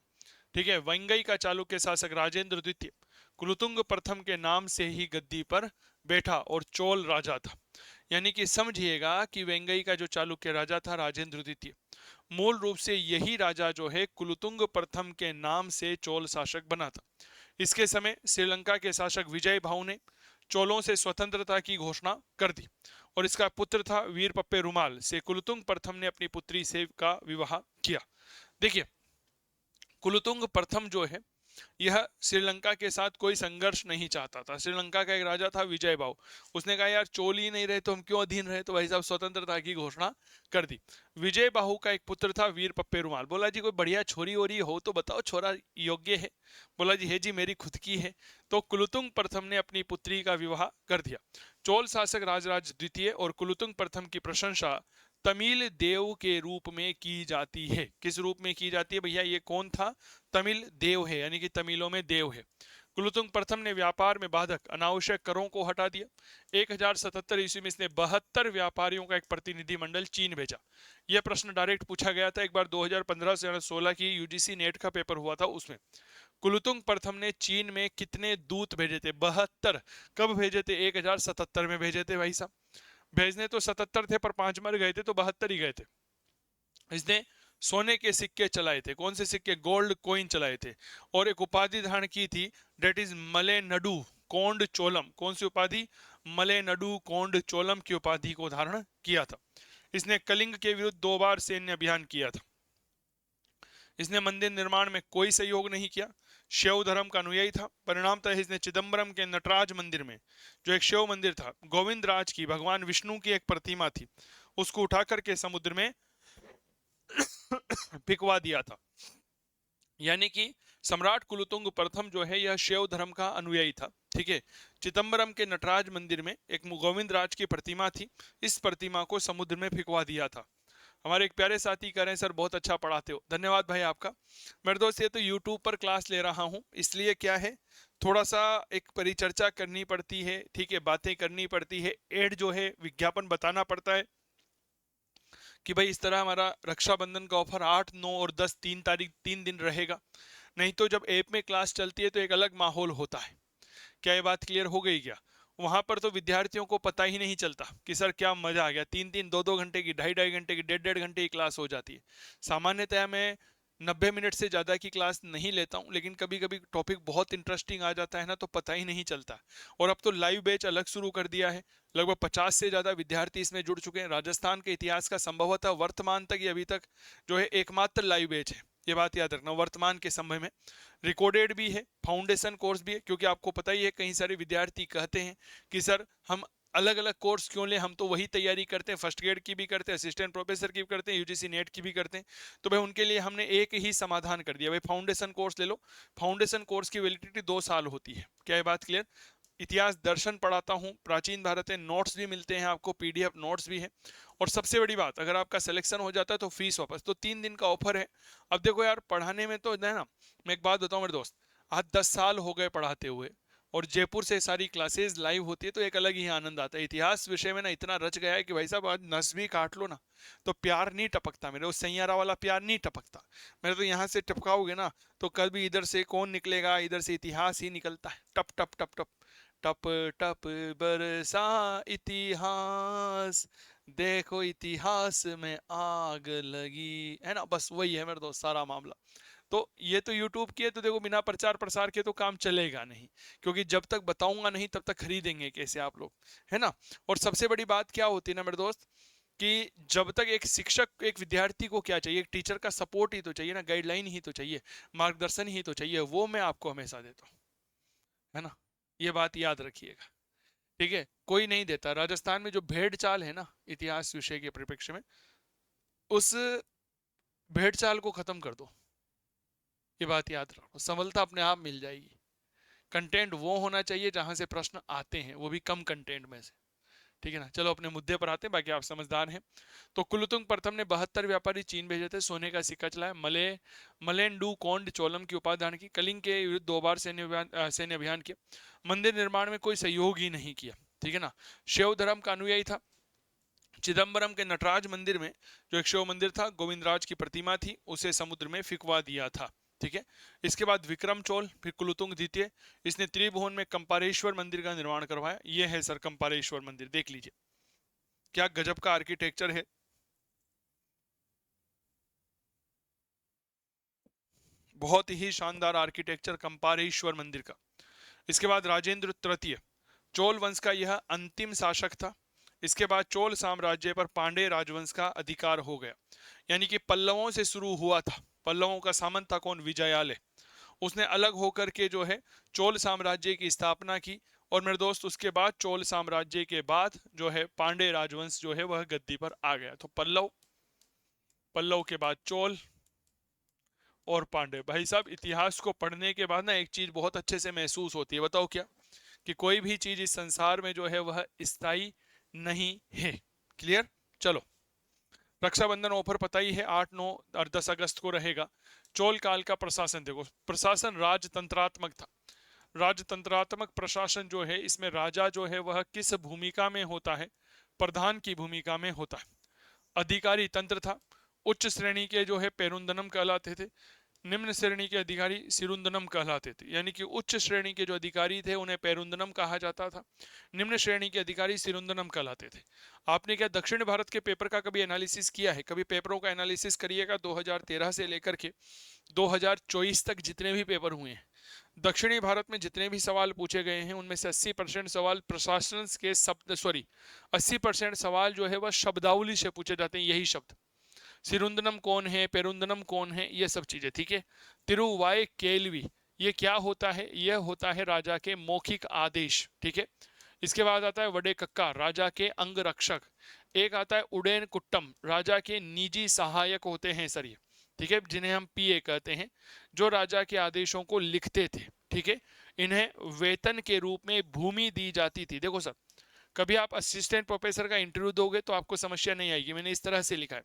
S1: ठीक है, वंगई का चालुक्य शासक राजेंद्र द्वितीय कुलतुंग प्रथम के नाम से ही गद्दी पर बैठा और चोल राजा था। यानी कि समझिएगा कि वेंगई का जो चालुक्य राजा था राजेंद्र द्वितीय, मूल रूप से यही राजा जो है कुलतुंग प्रथम के नाम से चोल शासक बना था। इसके समय श्रीलंका के शासक विजय भाऊ ने चोलों से स्वतंत्रता की घोषणा कर दी और इसका पुत्र था वीर पप्पे रुमाल से कुलतुंग प्रथम ने अपनी पुत्री से का विवाह किया। देखिए, कुलतुंग प्रथम जो है यह श्रीलंका के साथ कोई संघर्ष नहीं चाहता था। श्रीलंका का एक राजा था विजय बाहु, उसने कहा यार चोल ही नहीं रहे तो हम क्यों अधीन रहे, तो भाई साहब स्वतंत्रता की घोषणा कर दी। विजय बाहु का एक पुत्र था वीर पप्पे रुमाल। बोला जी कोई बढ़िया छोरी वोरी हो तो बताओ, छोरा योग्य है? बोला जी है जी, मेरी खुद की है। तो कुलतुंग प्रथम ने अपनी पुत्री का विवाह कर दिया। चोल शासक राजराज द्वितीय और कुलतुंग प्रथम की प्रशंसा तमिल देव के रूप में की जाती है। किस रूप में की जाती है भैया? ये कौन था? तमिल देव है, यानी कि तमिलों में देव है। कुलतुंग प्रथम ने व्यापार में बाधक अनावश्यक करों को हटा दिया। 1077 ईस्वी में इसने 72 व्यापारियों का एक प्रतिनिधिमंडल चीन भेजा। यह प्रश्न डायरेक्ट पूछा गया था एक बार 2015 से 16 की यूजीसी नेट का पेपर हुआ था उसमें। कुलतुंग प्रथम ने चीन में कितने दूत भेजे थे? 72। कब भेजे थे? 1077 में भेजे थे भाई साहब। भेजने तो 77 थे पर 5 मर गए थे, तो 72 ही गए थे। इसने सोने के सिक्के चलाए थे। कौन से सिक्के? गोल्ड कॉइन चलाए थे। और एक उपाधि धारण की थी, डेट इज मले नडु कोंड चोलम। कौन सी उपाधि? मले नडु कोंड चोलम की उपाधि को धारण किया था। इसने कलिंग के विरुद्ध 2 बार सैन्य अभियान किया था। इसने मंदिर निर्माण में कोई सहयोग नहीं किया। शैव धर्म का अनुयायी था। परिणामतः इसने चिदम्बरम के नटराज मंदिर में, जो एक शैव मंदिर था, गोविंद राज की, भगवान विष्णु की एक प्रतिमा थी, उसको उठाकर के समुद्र में फिकवा दिया था। यानी कि सम्राट कुलतुंग प्रथम जो है यह शैव धर्म का अनुयायी था। ठीक है, चिदम्बरम के नटराज मंदिर में एक गोविंद राज की प्रतिमा थी, इस प्रतिमा को समुद्र में फिकवा दिया था। हमारे एक प्यारे साथी कह रहे हैं सर बहुत अच्छा पढ़ाते हो। धन्यवाद भाई आपका। मेरे दोस्त ये तो यूट्यूब पर क्लास ले रहा हूँ, इसलिए क्या है थोड़ा सा एक परिचर्चा करनी पड़ती है, ठीक है, बातें करनी पड़ती है, एड जो है विज्ञापन बताना पड़ता है कि भाई इस तरह हमारा रक्षाबंधन का ऑफर 8, 9 और 10 3 दिन रहेगा। नहीं तो जब ऐप में क्लास चलती है तो एक अलग माहौल होता है। क्या ये बात क्लियर हो गई क्या? वहां पर तो विद्यार्थियों को पता ही नहीं चलता कि सर क्या मजा आ गया, 3-3 2-2 घंटे की, 2.5-2.5 घंटे की, 1.5-1.5 घंटे की क्लास हो जाती है। सामान्यतः मैं 90 मिनट से ज्यादा की क्लास नहीं लेता हूँ, लेकिन कभी कभी टॉपिक बहुत इंटरेस्टिंग आ जाता है ना, तो पता ही नहीं चलता। और अब तो लाइव बैच अलग शुरू कर दिया है, लगभग 50 से ज्यादा विद्यार्थी इसमें जुड़ चुके हैं। राजस्थान के इतिहास का संभवतः वर्तमान तक, ये अभी तक जो है एकमात्र लाइव बैच है, ये बात याद रखना, वर्तमान के समय में। रिकॉर्डेड भी है, फाउंडेशन कोर्स भी है, क्योंकि आपको पता ही है कई सारे विद्यार्थी कहते हैं कि सर हम अलग अलग कोर्स क्यों लें, हम तो वही तैयारी करते हैं, फर्स्ट ग्रेड की भी करते हैं, असिस्टेंट प्रोफेसर की भी करते हैं, यूजीसी नेट की भी करते हैं। तो भाई उनके लिए हमने एक ही समाधान कर दिया, भाई फाउंडेशन कोर्स ले लो। फाउंडेशन कोर्स की वैलिडिटी 2 साल होती है। क्या ये बात क्लियर? इतिहास दर्शन पढ़ाता हूँ, प्राचीन भारत है, नोट्स भी मिलते हैं आपको, पीडीएफ नोट्स भी है। और सबसे बड़ी बात, अगर आपका सिलेक्शन हो जाता है तो फीस वापस। तो 3 दिन का ऑफर है। अब देखो यार, पढ़ाने में तो है ना, मैं एक बात बताऊं मेरे दोस्त, आज 10 साल हो गए पढ़ाते हुए, और जयपुर से सारी क्लासेस लाइव होती है, तो एक अलग ही आनंद आता है। इतिहास विषय में ना इतना रच गया है कि भाई साहब आज नस भी काट लो ना, तो प्यार नहीं टपकता मेरे, वो सैयारा वाला प्यार नहीं टपकता मेरे। तो यहाँ से टपकाओगे ना, तो कभी इधर से कौन निकलेगा, इधर से इतिहास ही निकलता है, टप टप टप टप टप टप बरसा इतिहास, देखो इतिहास में आग लगी, है ना, बस वही है मेरे दोस्त सारा मामला। तो ये तो यूट्यूब की है, तो देखो बिना प्रचार प्रसार के तो काम चलेगा नहीं, क्योंकि जब तक बताऊंगा नहीं तब तक खरीदेंगे कैसे आप लोग, है ना। और सबसे बड़ी बात क्या होती है ना मेरे दोस्त, कि जब तक एक शिक्षक, एक विद्यार्थी को क्या चाहिए, एक टीचर का सपोर्ट ही तो चाहिए ना, गाइडलाइन ही तो चाहिए, मार्गदर्शन ही तो चाहिए, वो मैं आपको हमेशा देता हूँ, है ना। ये बात याद रखिएगा, ठीक है। कोई नहीं देता। राजस्थान में जो भेड़ चाल है ना इतिहास विषय के परिप्रेक्ष्य में, उस भेड़ चाल को खत्म कर दो। ये बात याद रखो, सफलता अपने आप मिल जाएगी। कंटेंट वो होना चाहिए जहां से प्रश्न आते हैं, वो भी कम कंटेंट में से, ठीक है ना। चलो अपने मुद्दे पर आते हैं, बाकी आप समझदार हैं। तो कुलोत्तुंग प्रथम ने 72 व्यापारी चीन भेजे थे, सोने का सिक्का चलाया, मलेंडू कोंड चोलम की उपाधि धारण की, कलिंग के विरुद्ध 2 बार सैन्य अभियान किया, मंदिर निर्माण में कोई सहयोग ही नहीं किया, ठीक है ना। शैव धर्म का अनुयायी था। चिदम्बरम के नटराज मंदिर में जो एक शिव मंदिर था, गोविंदराज की प्रतिमा थी, उसे समुद्र में फिकवा दिया था, ठीक है। इसके बाद विक्रम चोल, फिर कुलोत्तुंग द्वितीय, इसने त्रिभुवन में कंपारेश्वर मंदिर का निर्माण करवाया। ये है सर कंपारेश्वर मंदिर, देख लीजिए क्या गजब का आर्किटेक्चर है, बहुत ही शानदार आर्किटेक्चर कंपारेश्वर मंदिर का। इसके बाद राजेंद्र तृतीय, चोल वंश का यह अंतिम शासक था। इसके बाद चोल साम्राज्य पर पांड्य राजवंश का अधिकार हो गया, यानी कि पल्लवों से शुरू हुआ था। पल्लवों का सामंत था कौन? विजयालय। उसने अलग होकर के जो है चोल साम्राज्य की स्थापना की। और मेरे दोस्त उसके बाद चोल साम्राज्य के बाद जो है पांड्य राजवंश जो है वह गद्दी पर आ गया। तो पल्लव, पल्लव के बाद चोल और पांड्य। भाई साहब इतिहास को पढ़ने के बाद ना एक चीज बहुत अच्छे से महसूस होती है, बताओ क्या? कि कोई भी चीज इस संसार में जो है वह स्थायी नहीं है। क्लियर? चलो, रक्षाबंधन ऑफर पता ही है, 8, 9 और 10 अगस्त को रहेगा। चोल काल का प्रशासन देखो, प्रशासन राजतंत्रात्मक था। राजतंत्रात्मक प्रशासन जो है, इसमें राजा जो है वह किस भूमिका में होता है? प्रधान की भूमिका में होता है। अधिकारी तंत्र था। उच्च श्रेणी के जो है पेरुंदनम कहलाते थे, निम्न श्रेणी के अधिकारी सिरुंदनम कहलाते थे। यानी कि उच्च श्रेणी के जो अधिकारी थे उन्हें पेरुंदनम कहा जाता था, निम्न श्रेणी के अधिकारी सिरुंदनम कहलाते थे। आपने क्या दक्षिण भारत के पेपर का कभी एनालिसिस किया है? कभी पेपरों का एनालिसिस करिएगा, 2013 से लेकर के 2024 तक जितने भी पेपर हुए हैं, दक्षिणी भारत में जितने भी सवाल पूछे गए हैं, उनमें से 80% सवाल प्रशासन के शब्द, सॉरी 80% सवाल जो है वह शब्दावली से पूछे जाते हैं, यही शब्द। सिरुंदनम कौन है, पेरुंदनम कौन है, ये सब चीजें, ठीक है। तिरुवाय केलवी, ये क्या होता है? यह होता है राजा के मौखिक आदेश, ठीक है। इसके बाद आता है वडे कक्का, राजा के अंग रक्षक। एक आता है उडेन कुट्टम, राजा के निजी सहायक होते हैं सर ये, ठीक है, जिन्हें हम पीए कहते हैं, जो राजा के आदेशों को लिखते थे, ठीक है। इन्हें वेतन के रूप में भूमि दी जाती थी। देखो सर, कभी आप असिस्टेंट प्रोफेसर का इंटरव्यू दोगे तो आपको समस्या नहीं आएगी, मैंने इस तरह से लिखा है।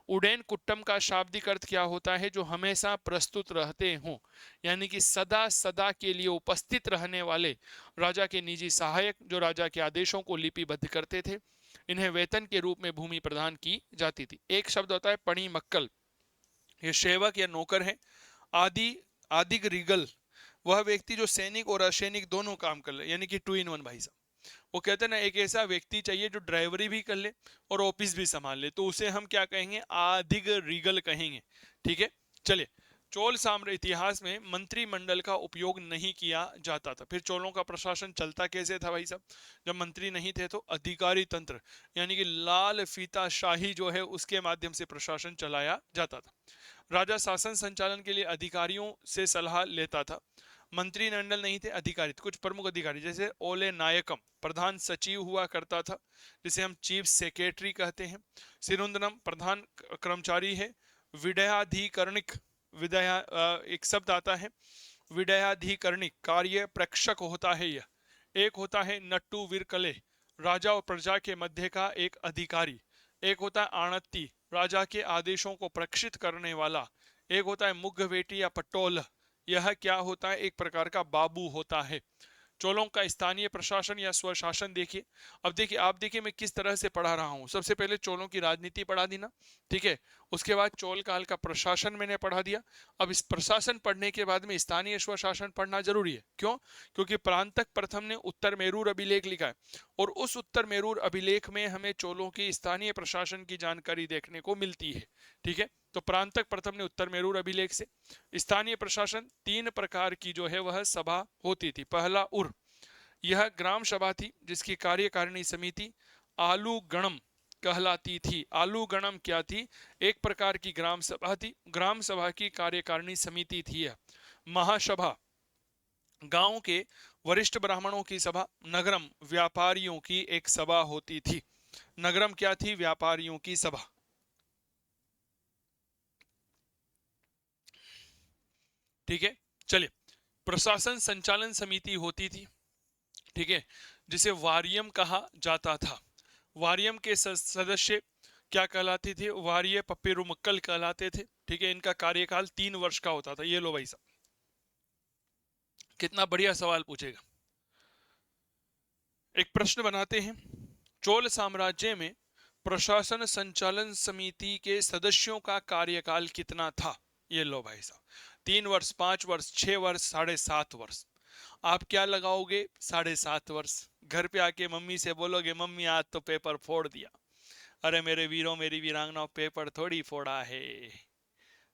S1: उडेन कुट्टम का शाब्दिक अर्थ क्या होता है? जो हमेशा प्रस्तुत रहते हों, यानी कि सदा सदा के लिए उपस्थित रहने वाले राजा के निजी सहायक, जो राजा के आदेशों को लिपिबद्ध करते थे। इन्हें वेतन के रूप में भूमि प्रदान की जाती थी। एक शब्द होता है पणी मक्कल, ये सेवक या नौकर है। आदि आदिग रिगल, वह व्यक्ति जो सैनिक और असैनिक दोनों काम कर ले, यानी कि 2 in 1 भाई साहब। वो कहते हैं ना, एक ऐसा व्यक्ति चाहिए जो ड्राइवरी भी कर ले और ऑफिस भी संभाल ले, तो उसे हम क्या कहेंगे, आदिग रीगल कहेंगे। ठीक है, चलिए। चोल साम्राज्य इतिहास में मंत्रिमंडल का उपयोग नहीं किया जाता था। फिर चोलों का प्रशासन चलता कैसे था भाई साहब? जब मंत्री नहीं थे तो अधिकारी तंत्र यानी कि लाल फीता शाही जो है उसके माध्यम से प्रशासन चलाया जाता था। राजा शासन संचालन के लिए अधिकारियों से सलाह लेता था। मंत्रिमंडल नहीं थे, अधिकारी, कुछ प्रमुख अधिकारी जैसे ओले नायकम प्रधान सचिव हुआ करता था, जिसे हम चीफ सेक्रेटरी कहते हैं। सिरुंदनम प्रधान कर्मचारी है। विडयाधिकरणिक, विदया एक शब्द आता है, विडयाधिकरणिक कार्य प्रेक्षक होता है यह। एक होता है नट्टू विरकले, राजा और प्रजा के मध्य का एक अधिकारी। एक होता है आणत्ती, राजा के आदेशों को प्रेक्षित करने वाला। एक होता है मुग्गवेटी या पटोल, यह क्या होता है, एक प्रकार का बाबू होता है। चोलों का स्थानीय प्रशासन या स्वशासन देखिए। अब देखिए, आप देखिए मैं किस तरह से पढ़ा रहा हूं। सबसे पहले चोलों की राजनीति पढ़ा दी ना, ठीक है। उसके बाद चोल काल का प्रशासन मैंने पढ़ा दिया। अब इस प्रशासन पढ़ने के बाद में स्थानीय स्वशासन पढ़ना जरूरी है। क्यों? क्योंकि प्रांतक प्रथम ने उत्तर मेरूर अभिलेख लिखा है और उस उत्तर मेरूर अभिलेख में हमें चोलों की स्थानीय प्रशासन की जानकारी देखने को मिलती है। ठीक है, तो प्रांतक प्रथम ने उत्तर मेरूर अभिलेख से। स्थानीय प्रशासन 3 प्रकार की जो है वह सभा होती थी। पहला उर, यह ग्राम सभा थी जिसकी कार्यकारिणी समिति आलू गणम कहलाती थी। आलू गणम क्या थी? एक प्रकार की ग्राम सभा थी। ग्राम सभा की कार्यकारिणी समिति थी यह। महासभा, गांव के वरिष्ठ ब्राह्मणों की सभा। नगरम, व्यापारियों की एक सभा होती थी। नगरम क्या थी? व्यापारियों की सभा। ठीक है, चलिए। प्रशासन संचालन समिति होती थी, ठीक है, जिसे वारियम कहा जाता था। वारियम के सदस्य क्या कहलाते थे? वारिय पप्पेरुमक्कल कहलाते थे। ठीक है, इनका कार्यकाल 3 वर्ष का होता था। ये लो भाई साहब, कितना बढ़िया सवाल पूछेगा। एक प्रश्न बनाते हैं। चोल साम्राज्य में प्रशासन संचालन समिति के सदस्यों का कार्यकाल कितना था? ये लो भाई साहब, 3 वर्ष, 5 वर्ष, 6 वर्ष, 7.5 वर्ष। आप क्या लगाओगे? 7.5 वर्ष। घर पे आके मम्मी से बोलोगे, मम्मी आज तो पेपर फोड़ दिया। अरे मेरे वीरों, मेरी वीरांगनाओं, पेपर थोड़ी फोड़ा है,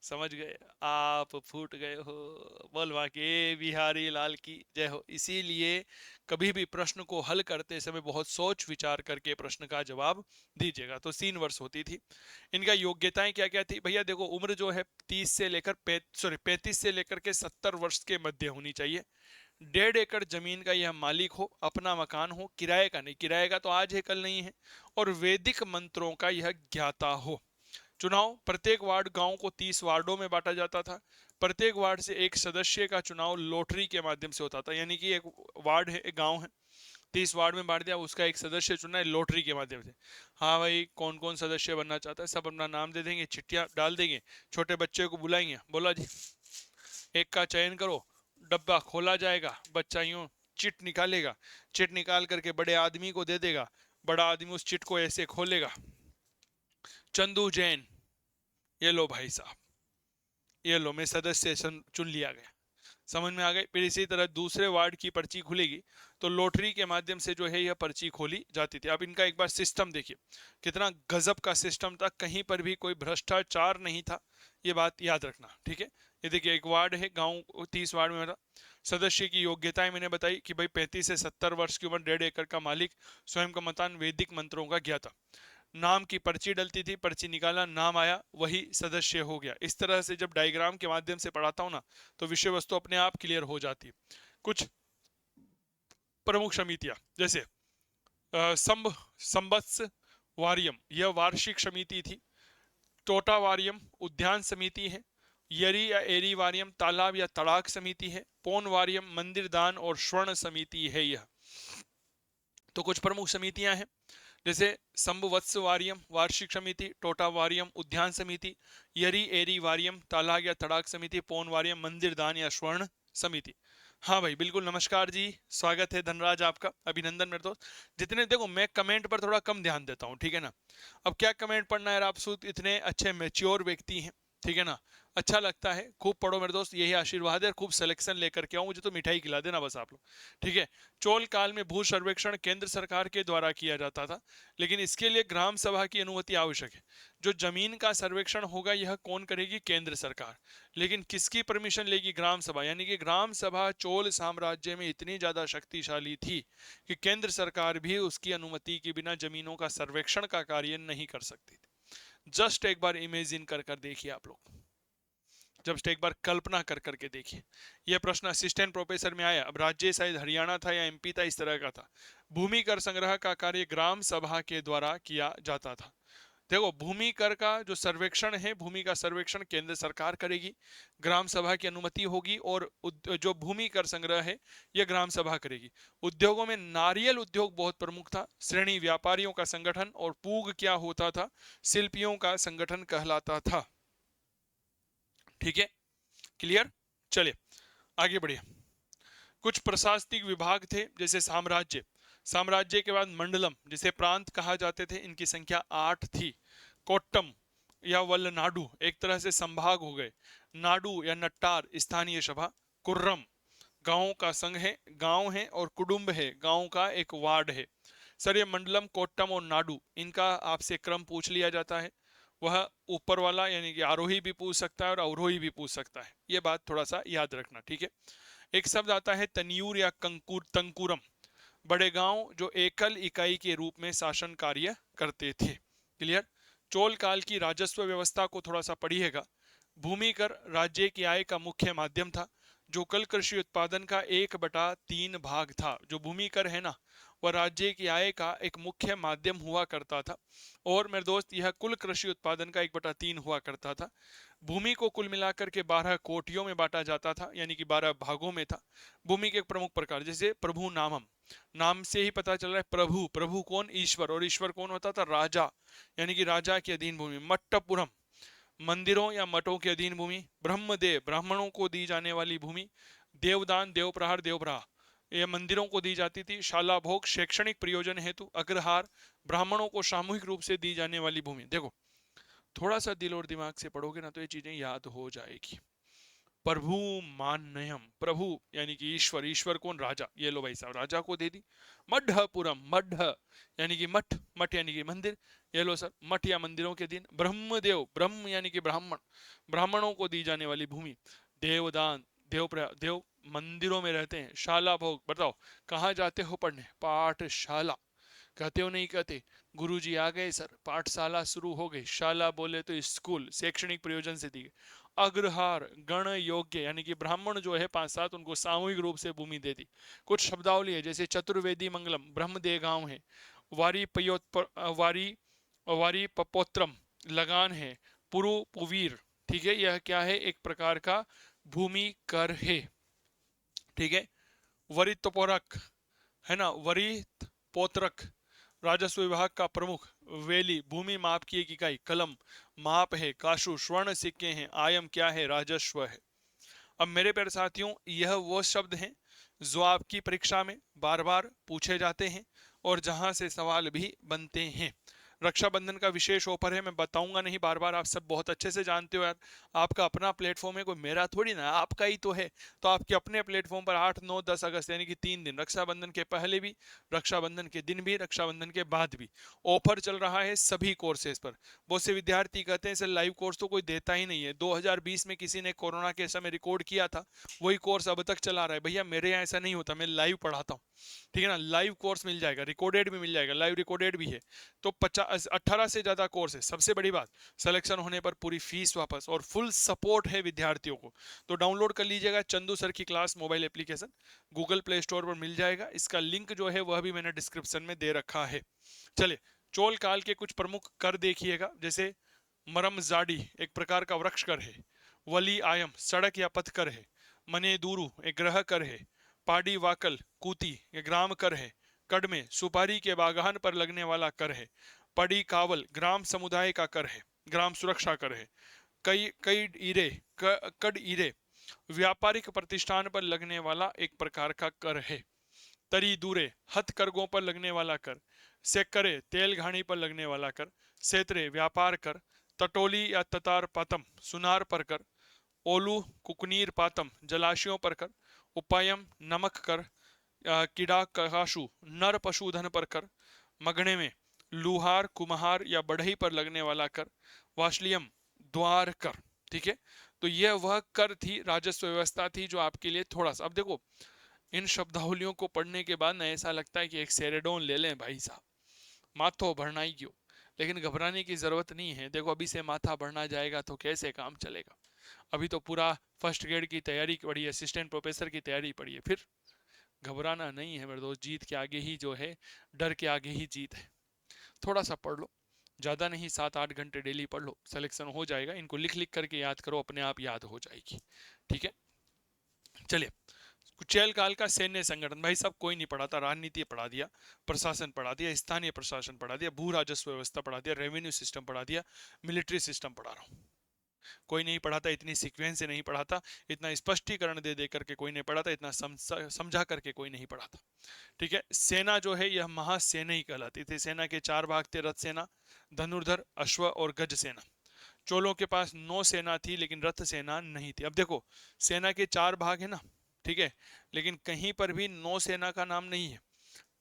S1: समझ गए? आप फूट गए हो। बोल बाकी बिहारी लाल की जय हो। इसीलिए कभी भी प्रश्न को हल करते समय बहुत सोच विचार करके प्रश्न का जवाब दीजिएगा। तो 3 वर्ष होती थी। इनका योग्यताएं क्या क्या थी? भैया देखो, उम्र जो है 35 से लेकर के 70 वर्ष के मध्य होनी चाहिए। 1.5 एकड़ जमीन का यह मालिक हो, अपना मकान हो, किराए का नहीं, किराए का तो आज है कल नहीं है, और वैदिक मंत्रों का यह ज्ञाता हो। चुनाव, प्रत्येक वार्ड, गांव को 30 वार्डों में बांटा जाता था। प्रत्येक वार्ड से एक सदस्य का चुनाव लॉटरी के माध्यम से होता था। यानी कि एक वार्ड है, एक गांव है, 30 वार्ड में बांट दिया, उसका एक सदस्य चुना है लॉटरी के माध्यम से। हाँ भाई, कौन कौन सदस्य बनना चाहता है? सब अपना नाम दे देंगे, चिट्ठियां डाल देंगे, छोटे बच्चे को बुलाएंगे, बोला जी एक का चयन करो, डब्बा खोला जाएगा, बच्चा यूं चिट निकालेगा, चिट निकाल करके बड़े आदमी को दे देगा, बड़ा आदमी उस चिट को ऐसे खोलेगा, चंदू जैन, ये लो भाई साहब, ये लो मैं सदस्य चुन लिया गया। समझ में आ गए? फिर इसी तरह दूसरे वार्ड की पर्ची खुलेगी तो लॉटरी के माध्यम से जो है यह पर्ची खोली जाती थी। अब इनका एक बार सिस्टम देखिए, कितना गजब का सिस्टम था, कहीं पर भी कोई भ्रष्टाचार नहीं था, ये बात याद रखना। ठीक है, ये देखिए एक वार्ड है, गांव 30 वार्ड में था। सदस्य की योग्यताएं मैंने बताई कि भाई 35 से 70 वर्ष की उम्र, 1.5 एकड़ का मालिक, स्वयं का मतान, वैदिक मंत्रों का ज्ञाता। नाम की पर्ची डलती थी, पर्ची निकाला, नाम आया, वही सदस्य हो गया। इस तरह से जब डायग्राम के माध्यम से पढ़ाता हूं ना, तो विषय वस्तु अपने आप क्लियर हो जाती है। कुछ प्रमुख समितियां जैसे संबत्स वारियम, यह वार्षिक समिति थी। टोटा वारियम उद्यान समिति है। यरी या एरी वारियम तालाब या तड़ाक समिति है। पोन वारियम मंदिर दान और स्वर्ण समिति है यह। तो कुछ प्रमुख समितियां हैं जैसे संबवत्स वारियम वार्षिक समिति, टोटा वारियम उद्यान समिति, यरी एरी वारियम तालाब या तड़ाक समिति, पोन वारियम मंदिर दान या स्वर्ण समिति। हाँ भाई बिल्कुल, नमस्कार जी, स्वागत है धनराज आपका, अभिनंदन मेरे दोस्त। जितने देखो मैं कमेंट पर थोड़ा कम ध्यान देता हूँ, ठीक है ना। अब क्या कमेंट पढ़ना है, आप इतने अच्छे मैच्योर व्यक्ति हैं, ठीक है ना। अच्छा लगता है, खूब पढ़ो मेरे दोस्त, यही आशीर्वाद है। खूब सिलेक्शन लेकर के आओ, मुझे तो मिठाई खिला देना बस आप लोग। ठीक है। चोल काल में भू सर्वेक्षण केंद्र सरकार के द्वारा किया जाता था, लेकिन इसके लिए ग्राम सभा की अनुमति आवश्यक है। जो जमीन का सर्वेक्षण होगा यह कौन करेगी? केंद्र सरकार। लेकिन किसकी परमिशन लेगी? ग्राम सभा। यानी कि ग्राम सभा चोल साम्राज्य में इतनी ज्यादा शक्तिशाली थी कि केंद्र सरकार भी उसकी अनुमति के बिना जमीनों का सर्वेक्षण का कार्य नहीं कर सकती थी। जस्ट एक बार इमेजिन कर कर देखिए आप लोग, जस्ट एक बार कल्पना कर करके देखिए। यह प्रश्न असिस्टेंट प्रोफेसर में आया। अब राज्य शायद हरियाणा था या एमपी था, इस तरह का था। भूमि कर संग्रह का कार्य ग्राम सभा के द्वारा किया जाता था। देखो, भूमि कर का जो सर्वेक्षण है, भूमि का सर्वेक्षण केंद्र सरकार करेगी, ग्राम सभा की अनुमति होगी, और जो भूमि कर संग्रह है यह ग्राम सभा करेगी। उद्योगों में नारियल उद्योग बहुत प्रमुख था। श्रेणी व्यापारियों का संगठन, और पूग क्या होता था? शिल्पियों का संगठन कहलाता था। ठीक है, क्लियर। चलिए आगे बढ़िए। कुछ प्रशासनिक विभाग थे, जैसे साम्राज्य। साम्राज्य के बाद मंडलम, जिसे प्रांत कहा जाते थे, इनकी संख्या 8 थी। कोट्टम या वलनाडु एक तरह से संभाग हो गए। नाडु या नट्टार स्थानीय सभा। कुर्रम गांवों का संघ है, गांव है, और कुडुंब है, गांव का एक वार्ड है। सर ये मंडलम, कोट्टम और नाडु, इनका आपसे क्रम पूछ लिया जाता है। वह ऊपर वाला यानी कि आरोही भी पूछ सकता है और अवरोही भी पूछ सकता है, ये बात थोड़ा सा याद रखना। ठीक है। एक शब्द आता है तनियूर या कंकुर, तंकुरम। बड़े गांव जो एकल इकाई के रूप में शासन कार्य करते थे। क्लियर। चोल काल की राजस्व व्यवस्था को थोड़ा सा पढ़िएगा। भूमि कर राज्य की आय का मुख्य माध्यम था, जो कल कृषि उत्पादन का 1/3 भाग था। जो भूमि कर है ना, वह राज्य की आय का एक मुख्य माध्यम हुआ करता था, और मेरे दोस्त यह कुल कृषि उत्पादन का 1/3 हुआ करता था। भूमि को कुल मिलाकर के 12 कोटियों में बांटा जाता था, यानी कि 12 भागों में था। भूमि के एक प्रमुख प्रकार, जैसे प्रभु नामम, नाम से ही पता चल रहा है प्रभु। प्रभु कौन? ईश्वर। और ईश्वर कौन होता था? राजा, यानी कि राजा की अधीन भूमि। मट्टपुरम मंदिरों या मठों की अधीन भूमि। ब्रह्मदेव ब्राह्मणों को दी जाने वाली भूमि। देवदान, देवप्रहार, देवप्रहा ये मंदिरों को दी जाती थी। शाला भोग शैक्षणिक प्रयोजन हेतु। अग्रहार ब्राह्मणों को सामूहिक रूप से दी जाने वाली भूमि। देखो, थोड़ा सा दिल और दिमाग से पढ़ोगे ना तो ये चीजें याद हो जाएगी। प्रभु मान्यम, प्रभु यानी कि ईश्वर। ईश्वर कौन? राजा। ये लो भाई साहब, राजा को दे दी। मढ़पुरम, मढ़ यानी कि मठ, मठ यानी कि मंदिर। ये लो सर, मठ या मंदिरों के दिन। ब्रह्मदेव, ब्रह्म यानी कि ब्राह्मण, ब्राह्मणों को दी जाने वाली भूमि। देवदान, देव मंदिरों में रहते हैं। शाला भोग, बताओ कहाँ जाते हो पढ़ने? पाठशाला। कहते हो नहीं कहते? गुरुजी आ गए सर, पाठशाला शुरू हो गई। शाला बोले तो स्कूल, शैक्षणिक प्रयोजन से दी गई। अग्रहार गण योग्य, यानी कि ब्राह्मण जो है 5-7, उनको सामूहिक रूप से भूमि दे दी। कुछ शब्दावली है, जैसे चतुर्वेदी मंगलम, ब्रह्मदेव गांव है। वारी वारी वारी पपोत्रम लगान है। पुरु पुवीर, ठीक है, यह क्या है? एक प्रकार का भूमि कर है। ठीक है। वरितपोरक है ना, वरित पोत्रक राजस्व विभाग का प्रमुख। वेली भूमि माप की एक इकाई। कलम माप है। काशु स्वर्ण सिक्के हैं। आयम क्या है? राजस्व है। अब मेरे प्यारे साथियों, यह वो शब्द हैं जो आपकी परीक्षा में बार बार पूछे जाते हैं और जहां से सवाल भी बनते हैं। रक्षाबंधन का विशेष ऑफर है, मैं बताऊंगा नहीं बार बार, आप सब बहुत अच्छे से जानते हो यार। आपका अपना प्लेटफॉर्म है, कोई मेरा थोड़ी ना, आपका ही तो है। तो आपके अपने प्लेटफॉर्म पर 8, 9, 10 अगस्त यानी कि 3 दिन, रक्षाबंधन के पहले भी, रक्षाबंधन के दिन भी, रक्षाबंधन के बाद भी ऑफर चल रहा है सभी कोर्सेज पर। बहुत से विद्यार्थी कहते हैं सर लाइव कोर्स तो कोई देता ही नहीं है। 2020 में किसी ने कोरोना के समय रिकॉर्ड किया था, वही कोर्स अब तक चला रहा है। भैया मेरे यहाँ ऐसा नहीं होता, मैं लाइव पढ़ाता हूँ। ठीक है ना, लाइव कोर्स मिल जाएगा, रिकॉर्डेड भी मिल जाएगा, लाइव रिकॉर्डेड भी है। तो 18 से ज्यादा कोर्स है। सबसे बड़ी बात, सिलेक्शन होने पर पूरी फीस वापस और फुल सपोर्ट है विद्यार्थियों को। तो डाउनलोड कर लीजिएगा चंदू सर की class mobile application, Google play store पर मिल जाएगा। इसका लिंक जो है वह भी मैंने डिस्क्रिप्शन में दे रखा है। चलिए, चोल काल के कुछ प्रमुख कर देखिएगा, जैसे मरमजाडी एक प्रकार का वृक्ष कर है। वली आयम सड़क या पथ कर है। मने दूरू एक ग्रह कर है। पाडी वाकल कूती ये ग्राम कर है। कड़मे सुपारी के बागान पर लगने वाला कर है। पड़ी कावल ग्राम समुदाय का कर है, ग्राम सुरक्षा कर है। कई कई इरे कड इरे व्यापारिक प्रतिष्ठान पर लगने वाला एक प्रकार का कर है। तरी दूरे हथकरघों पर लगने वाला कर। सेकरे तेल घानी पर लगने वाला कर। सेतरे व्यापार कर। तटोली या ततार पातम सुनार पर कर, ओलू कुकनीर पातम जलाशयों पर कर, उपायम नमक कर, कीड़ा काशु नर पशुधन पर कर, मगने में लुहार कुम्हार या बढ़ई पर लगने वाला कर, वाशलियम द्वार कर। ठीक है, तो यह वह कर थी, राजस्व व्यवस्था थी जो आपके लिए थोड़ा सा, अब देखो इन शब्दावलियों को पढ़ने के बाद ना ऐसा लगता है कि एक सेरेडोन ले लें भाई साहब, माथो भरना ही क्यों। लेकिन घबराने की जरूरत नहीं है, देखो अभी से माथा भरना जाएगा तो कैसे काम चलेगा। अभी तो पूरा फर्स्ट ग्रेड की तैयारी पड़ी है, असिस्टेंट प्रोफेसर की तैयारी पड़ी है, फिर घबराना नहीं है मेरे दोस्त। जीत के आगे ही जो है, डर के आगे ही जीत है। थोड़ा सा पढ़ लो, ज़्यादा नहीं, 7-8 घंटे डेली पढ़ लो, सिलेक्शन हो जाएगा। इनको लिख लिख करके याद करो, अपने आप याद हो जाएगी। ठीक है, चलिए। कुचैल काल का सैन्य संगठन, भाई साहब कोई नहीं पढ़ाता। राजनीति पढ़ा दिया, प्रशासन पढ़ा दिया, स्थानीय प्रशासन पढ़ा दिया, भू राजस्व व्यवस्था पढ़ा दिया, रेवेन्यू सिस्टम पढ़ा दिया, मिलिट्री सिस्टम पढ़ा रहा हूँ। कोई नहीं पढ़ाता, इतनी सीक्वेंस से नहीं पढ़ाता, इतना स्पष्टीकरण दे दे करके कोई नहीं पढ़ाता, इतना समझा करके कोई नहीं पढ़ाता। ठीक है, सेना जो है यह महासेना ही कहलाती थी। सेना के 4 भाग थे, रथ सेना, धनुर्धर, अश्व और गज सेना। चोलों के पास 9 सेना थी लेकिन रथ सेना नहीं थी। अब देखो सेना के 4 भाग है ना, ठीक है, लेकिन कहीं पर भी 9 सेना का नाम नहीं है।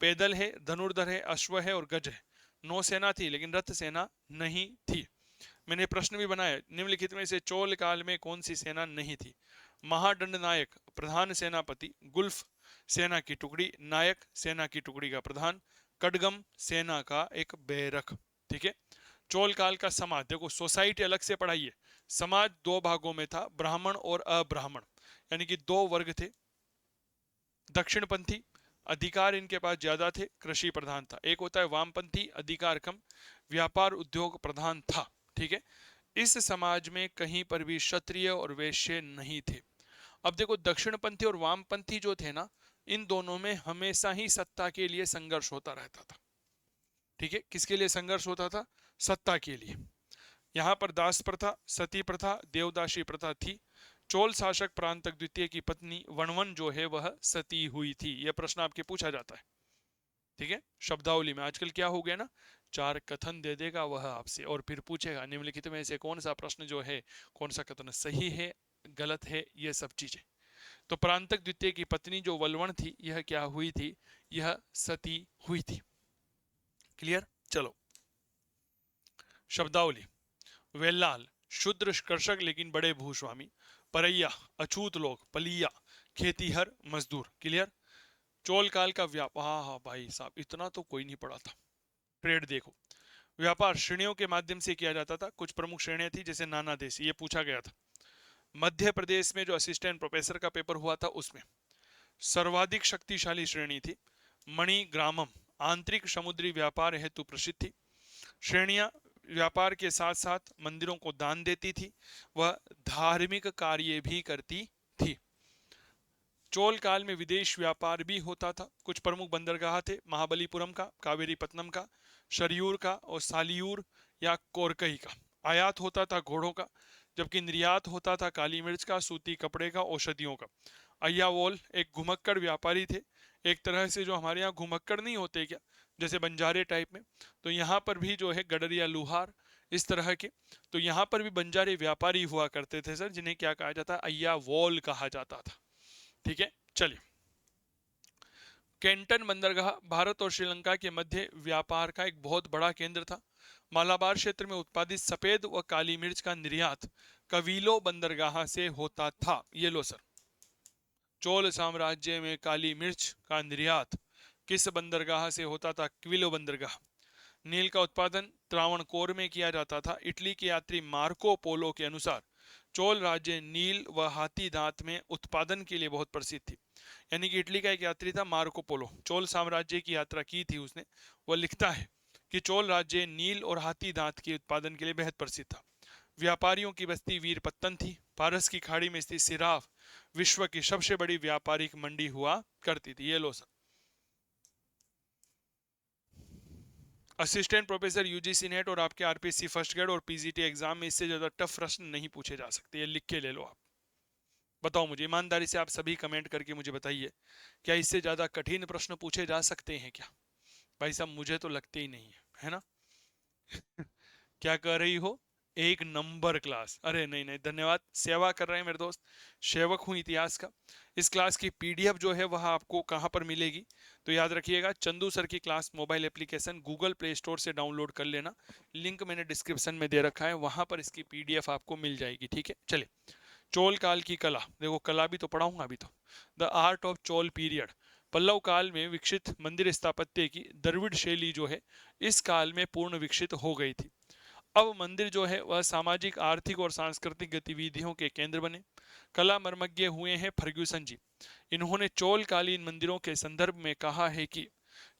S1: पैदल है, धनुर्धर है, अश्व है और गज है। 9 सेना थी लेकिन रथ सेना नहीं थी। मैंने प्रश्न भी बनाया, निम्नलिखित में से चोल काल में कौन सी सेना नहीं थी? महादंड नायक प्रधान सेनापति, गुल्फ सेना की टुकड़ी नायक, सेना की टुकड़ी का प्रधान, कड़गम सेना का एक बैरक। ठीक है, चोल काल का समाज देखो, सोसाइटी अलग से पढ़ाइए। समाज 2 भागों में था, ब्राह्मण और अब्राह्मण, यानी कि 2 वर्ग थे। दक्षिणपंथी अधिकार इनके पास ज्यादा थे, कृषि प्रधान था। एक होता है वामपंथी, अधिकार कम, व्यापार उद्योग प्रधान था। ठीक है, इस समाज में कहीं पर भी क्षत्रिय और वैश्य नहीं थे। अब देखो दक्षिणपंथी और वामपंथी जो थे ना, इन दोनों में हमेशा ही सत्ता के लिए संघर्ष होता रहता था। ठीक है, किसके लिए संघर्ष होता था? सत्ता के लिए। यहाँ पर दास प्रथा, सती प्रथा, देवदासी प्रथा थी। चोल शासक प्रांतक द्वितीय की पत्नी वनवन जो है वह सती हुई थी। यह प्रश्न आपके पूछा जाता है। ठीक है, शब्दावली में आजकल क्या हो गया ना, 4 कथन दे देगा वह आपसे और फिर पूछेगा निम्नलिखित में से कौन सा प्रश्न जो है, कौन सा कथन सही है, गलत है, ये सब चीजें। तो प्रांतक द्वितीय की पत्नी जो वलवण थी, यह क्या हुई थी? यह सती हुई थी। क्लियर? चलो, शब्दावली। वेल्लाल शुद्र कृषक लेकिन बड़े भूस्वामी, परैया अछूत लोग, पलिया खेतीहर मजदूर। क्लियर? चोल काल का व्यापार, हाँ भाई साहब इतना तो कोई नहीं पढ़ा था। ट्रेड देखो, व्यापार श्रेणियों के माध्यम से किया जाता था। कुछ प्रमुख श्रेणियां थी जैसे नाना देशी, ये पूछा गया था मध्य प्रदेश में जो असिस्टेंट प्रोफेसर का पेपर हुआ था उसमें। सर्वाधिक शक्तिशाली श्रेणी थी मणि ग्रामम, आंतरिक समुद्री व्यापार हेतु प्रसिद्ध थी। श्रेणियां व्यापार के साथ साथ मंदिरों को दान देती थी, वह धार्मिक कार्य भी करती थी। चोल काल में विदेश व्यापार भी होता था। कुछ प्रमुख बंदरगाह थे, महाबलीपुरम का, कावेरीपत्तनम का, शरियूर का और सालियूर या कोरकई का। आयात होता था घोड़ों का, जबकि निर्यात होता था काली मिर्च का, सूती कपड़े का, औषधियों का। अय्यावोल एक घुमक्कड़ व्यापारी थे, एक तरह से जो हमारे यहाँ घुमक्कड़ नहीं होते क्या, जैसे बंजारे टाइप में, तो यहाँ पर भी जो है गडरिया लुहार इस तरह के, तो यहाँ पर भी बंजारे व्यापारी हुआ करते थे सर, जिन्हें क्या कहा जाता है? अय्यावोल कहा जाता था। ठीक है, चलिए। कैंटन बंदरगाह भारत और श्रीलंका के मध्य व्यापार का एक बहुत बड़ा केंद्र था। मालाबार क्षेत्र में उत्पादित सफेद व काली मिर्च का निर्यात कवीलो बंदरगाह से होता था। ये लो सर, चोल साम्राज्य में काली मिर्च का निर्यात किस बंदरगाह से होता था? क्विलो बंदरगाह। नील का उत्पादन त्रावणकोर में किया जाता था। इटली के यात्री मार्को पोलो के अनुसार चोल राज्य नील व हाथी दांत में उत्पादन के लिए बहुत प्रसिद्ध थी। यानी कि इटली का एक यात्री था मार्को पोलो, चोल साम्राज्य की यात्रा की थी उसने। वह लिखता है कि चोल राज्य नील और हाथी दांत के उत्पादन के लिए बेहद प्रसिद्ध था। व्यापारियों की बस्ती वीरपत्तन थी। पारस की खाड़ी में स्थित सिराफ विश्व की सबसे बड़ी व्यापारिक मंडी हुआ करती थी। ये लो sir, assistant professor UGC NET और आपके आरपीएससी फर्स्ट ग्रेड और पीजीटी एग्जाम में इससे ज्यादा टफ प्रश्न नहीं पूछे जा सकते। ये लिख के ले लो आप। बताओ मुझे ईमानदारी से, आप सभी कमेंट करके मुझे बताइए, क्या इससे ज्यादा कठिन प्रश्न पूछे जा सकते हैं क्या? भाई साहब मुझे तो लगते ही नहीं है, है ना? क्या कह रही हो? एक नंबर क्लास, अरे नहीं नहीं, धन्यवाद, सेवा कर रहे हैं मेरे दोस्त, सेवक हूँ इतिहास का। इस क्लास की पीडीएफ जो है वह आपको कहाँ पर मिलेगी, तो याद रखिएगा, चंदू सर की class mobile application Google play store से डाउनलोड कर लेना, लिंक मैंने डिस्क्रिप्शन में दे रखा है, वहां पर इसकी पीडीएफ आपको मिल जाएगी, ठीक है। चलिए, चोल काल की कला, देखो कला भी तो पढ़ाऊंगा अभी तो। The art of Chola period, Pallava काल में विकसित मंदिर स्थापत्य की द्रविड़ शैली जो है इस काल में पूर्ण विकसित हो गई थी। अब मंदिर जो है वह सामाजिक, आर्थिक और सांस्कृतिक गतिविधियों के केंद्र बने। कला मर्मज्ञ हुए हैं फर्ग्यूसन जी। इन्होंने चोल कालीन मंदिरों के संदर्भ में कहा है कि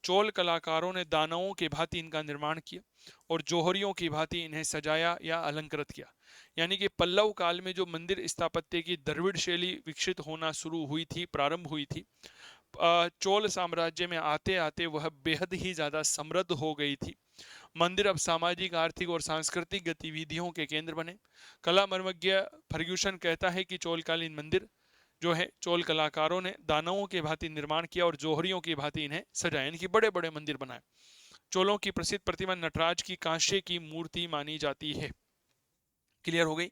S1: चोल कलाकारों ने दानवों के भांति इनका निर्माण किया और जोहरियों की भांति इन्हें सजाया या अलंकृत किया। यानी कि पल्लव काल में जो मंदिर स्थापत्य की द्रविड़ शैली विकसित होना शुरू हुई थी, प्रारंभ हुई थी, चोल साम्राज्य में आते आते वह बेहद ही ज्यादा समृद्ध हो गई थी। मंदिर अब सामाजिक, आर्थिक और सांस्कृतिक गतिविधियों के केंद्र बने। कला मर्मज्ञ फर्ग्यूसन कहता है कि चोलकालीन मंदिर जो है चोल कलाकारों ने दानवों के भांति निर्माण किया और जोहरियों की भांति इन्हें सजाया, यानी कि बड़े बड़े मंदिर बनाए। चोलों की प्रसिद्ध प्रतिमा नटराज की कांस्य की मूर्ति मानी जाती है। क्लियर हो गई।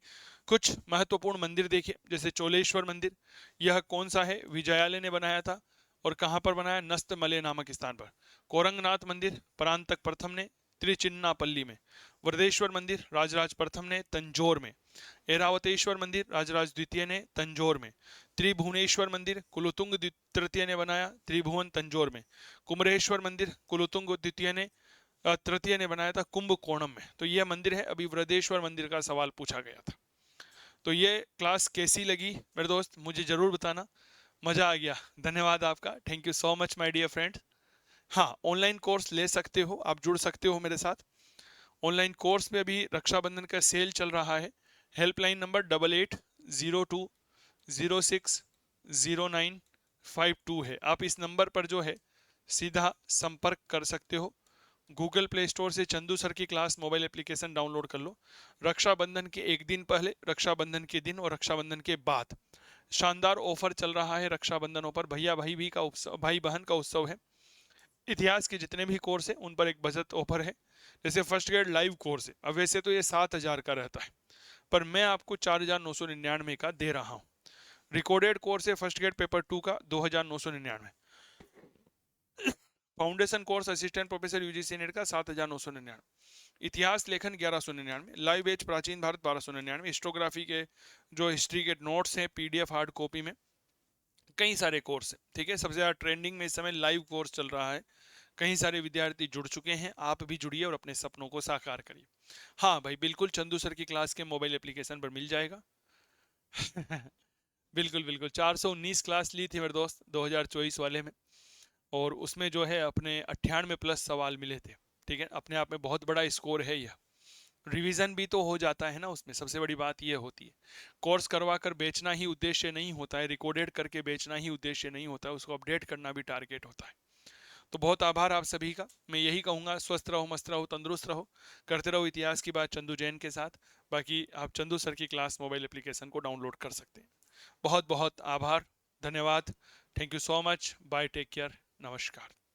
S1: कुछ महत्वपूर्ण मंदिर देखिए, जैसे चोलेश्वर मंदिर, यह कौन सा है, विजयालय ने बनाया था, और कहां पर बनाया, नस्तमले नामक स्थान पर। कोरंगनाथ मंदिर परांतक प्रथम ने त्रिचिन्नापल्ली में। वरदेश्वर मंदिर राजराज प्रथम ने तंजौर में। ऐरावतेश्वर मंदिर राजराज द्वितीय ने तंजौर में। त्रिभुवनेश्वर मंदिर कुलोतुंग तृतीय ने बनाया, त्रिभुवन तंजौर में। कुमरेश्वर मंदिर कुलोतुंग द्वितीय ने तृतीय ने बनाया था कुंभकोणम में। तो यह मंदिर है। अभी वृद्धेश्वर मंदिर का सवाल पूछा गया था। तो ये क्लास कैसी लगी मेरे दोस्त, मुझे जरूर बताना। मजा आ गया, धन्यवाद आपका, thank you so much my dear friend. हाँ, ऑनलाइन कोर्स ले सकते हो, आप जुड़ सकते हो मेरे साथ। ऑनलाइन कोर्स में अभी रक्षाबंधन का सेल चल रहा है। हेल्पलाइन नंबर 8802060952 है। आप इस नंबर पर जो है सीधा संपर्क कर सकते हो। गूगल प्ले स्टोर से चंदू सर की क्लास मोबाइल एप्लीकेशन डाउनलोड कर लो। रक्षाबंधन के एक दिन पहले, रक्षाबंधन के दिन और रक्षाबंधन के बाद शानदार ऑफर चल रहा है रक्षाबंधनों पर। भैया भाई भी का उत्सव, भाई बहन का उत्सव है। इतिहास के जितने भी कोर्स है उन पर एक बचत ऑफर है। जैसे फर्स्ट ग्रेड लाइव कोर्स है, अब वैसे तो ये 7,000 का रहता है, पर मैं आपको 4,999 का दे रहा हूँ। रिकॉर्डेड कोर्स है फर्स्ट ग्रेड पेपर 2 का 2,999। Foundation course assistant professor UGC net का 7,999। इतिहास लेखन 1,199। लाइव बैच प्राचीन भारत 1,299। हिस्टोग्राफी के जो हिस्ट्री के नोट्स हैं पीडीएफ हार्ड कॉपी में, कई सारे कोर्स हैं, ठीक है। सबसे ज्यादा ट्रेंडिंग में इस समय लाइव कोर्स चल रहा है। कई सारे विद्यार्थी जुड़ चुके हैं, आप भी जुड़िए और अपने सपनों को साकार करिए। हाँ भाई बिल्कुल, चंदू सर की क्लास के मोबाइल एप्लीकेशन पर मिल जाएगा। बिल्कुल बिल्कुल, 419 क्लास ली थी मेरे दोस्त 2024 वाले में, और उसमें जो है अपने 98 प्लस सवाल मिले थे, ठीक है। अपने आप में बहुत बड़ा स्कोर है यह। रिवीजन भी तो हो जाता है ना उसमें, सबसे बड़ी बात यह होती है। कोर्स करवा कर बेचना ही उद्देश्य नहीं होता है, रिकॉर्डेड करके बेचना ही उद्देश्य नहीं होता है, उसको अपडेट करना भी टारगेट होता है। तो बहुत आभार आप सभी का। मैं यही कहूँगा, स्वस्थ रहो, मस्त रहो, तंदुरुस्त रहो, करते रहो इतिहास की बात चंदू जैन के साथ। बाकी आप चंदू सर की क्लास मोबाइल एप्लीकेशन को डाउनलोड कर सकते हैं। बहुत बहुत आभार, धन्यवाद, thank you so much, bye, take care, नमस्कार।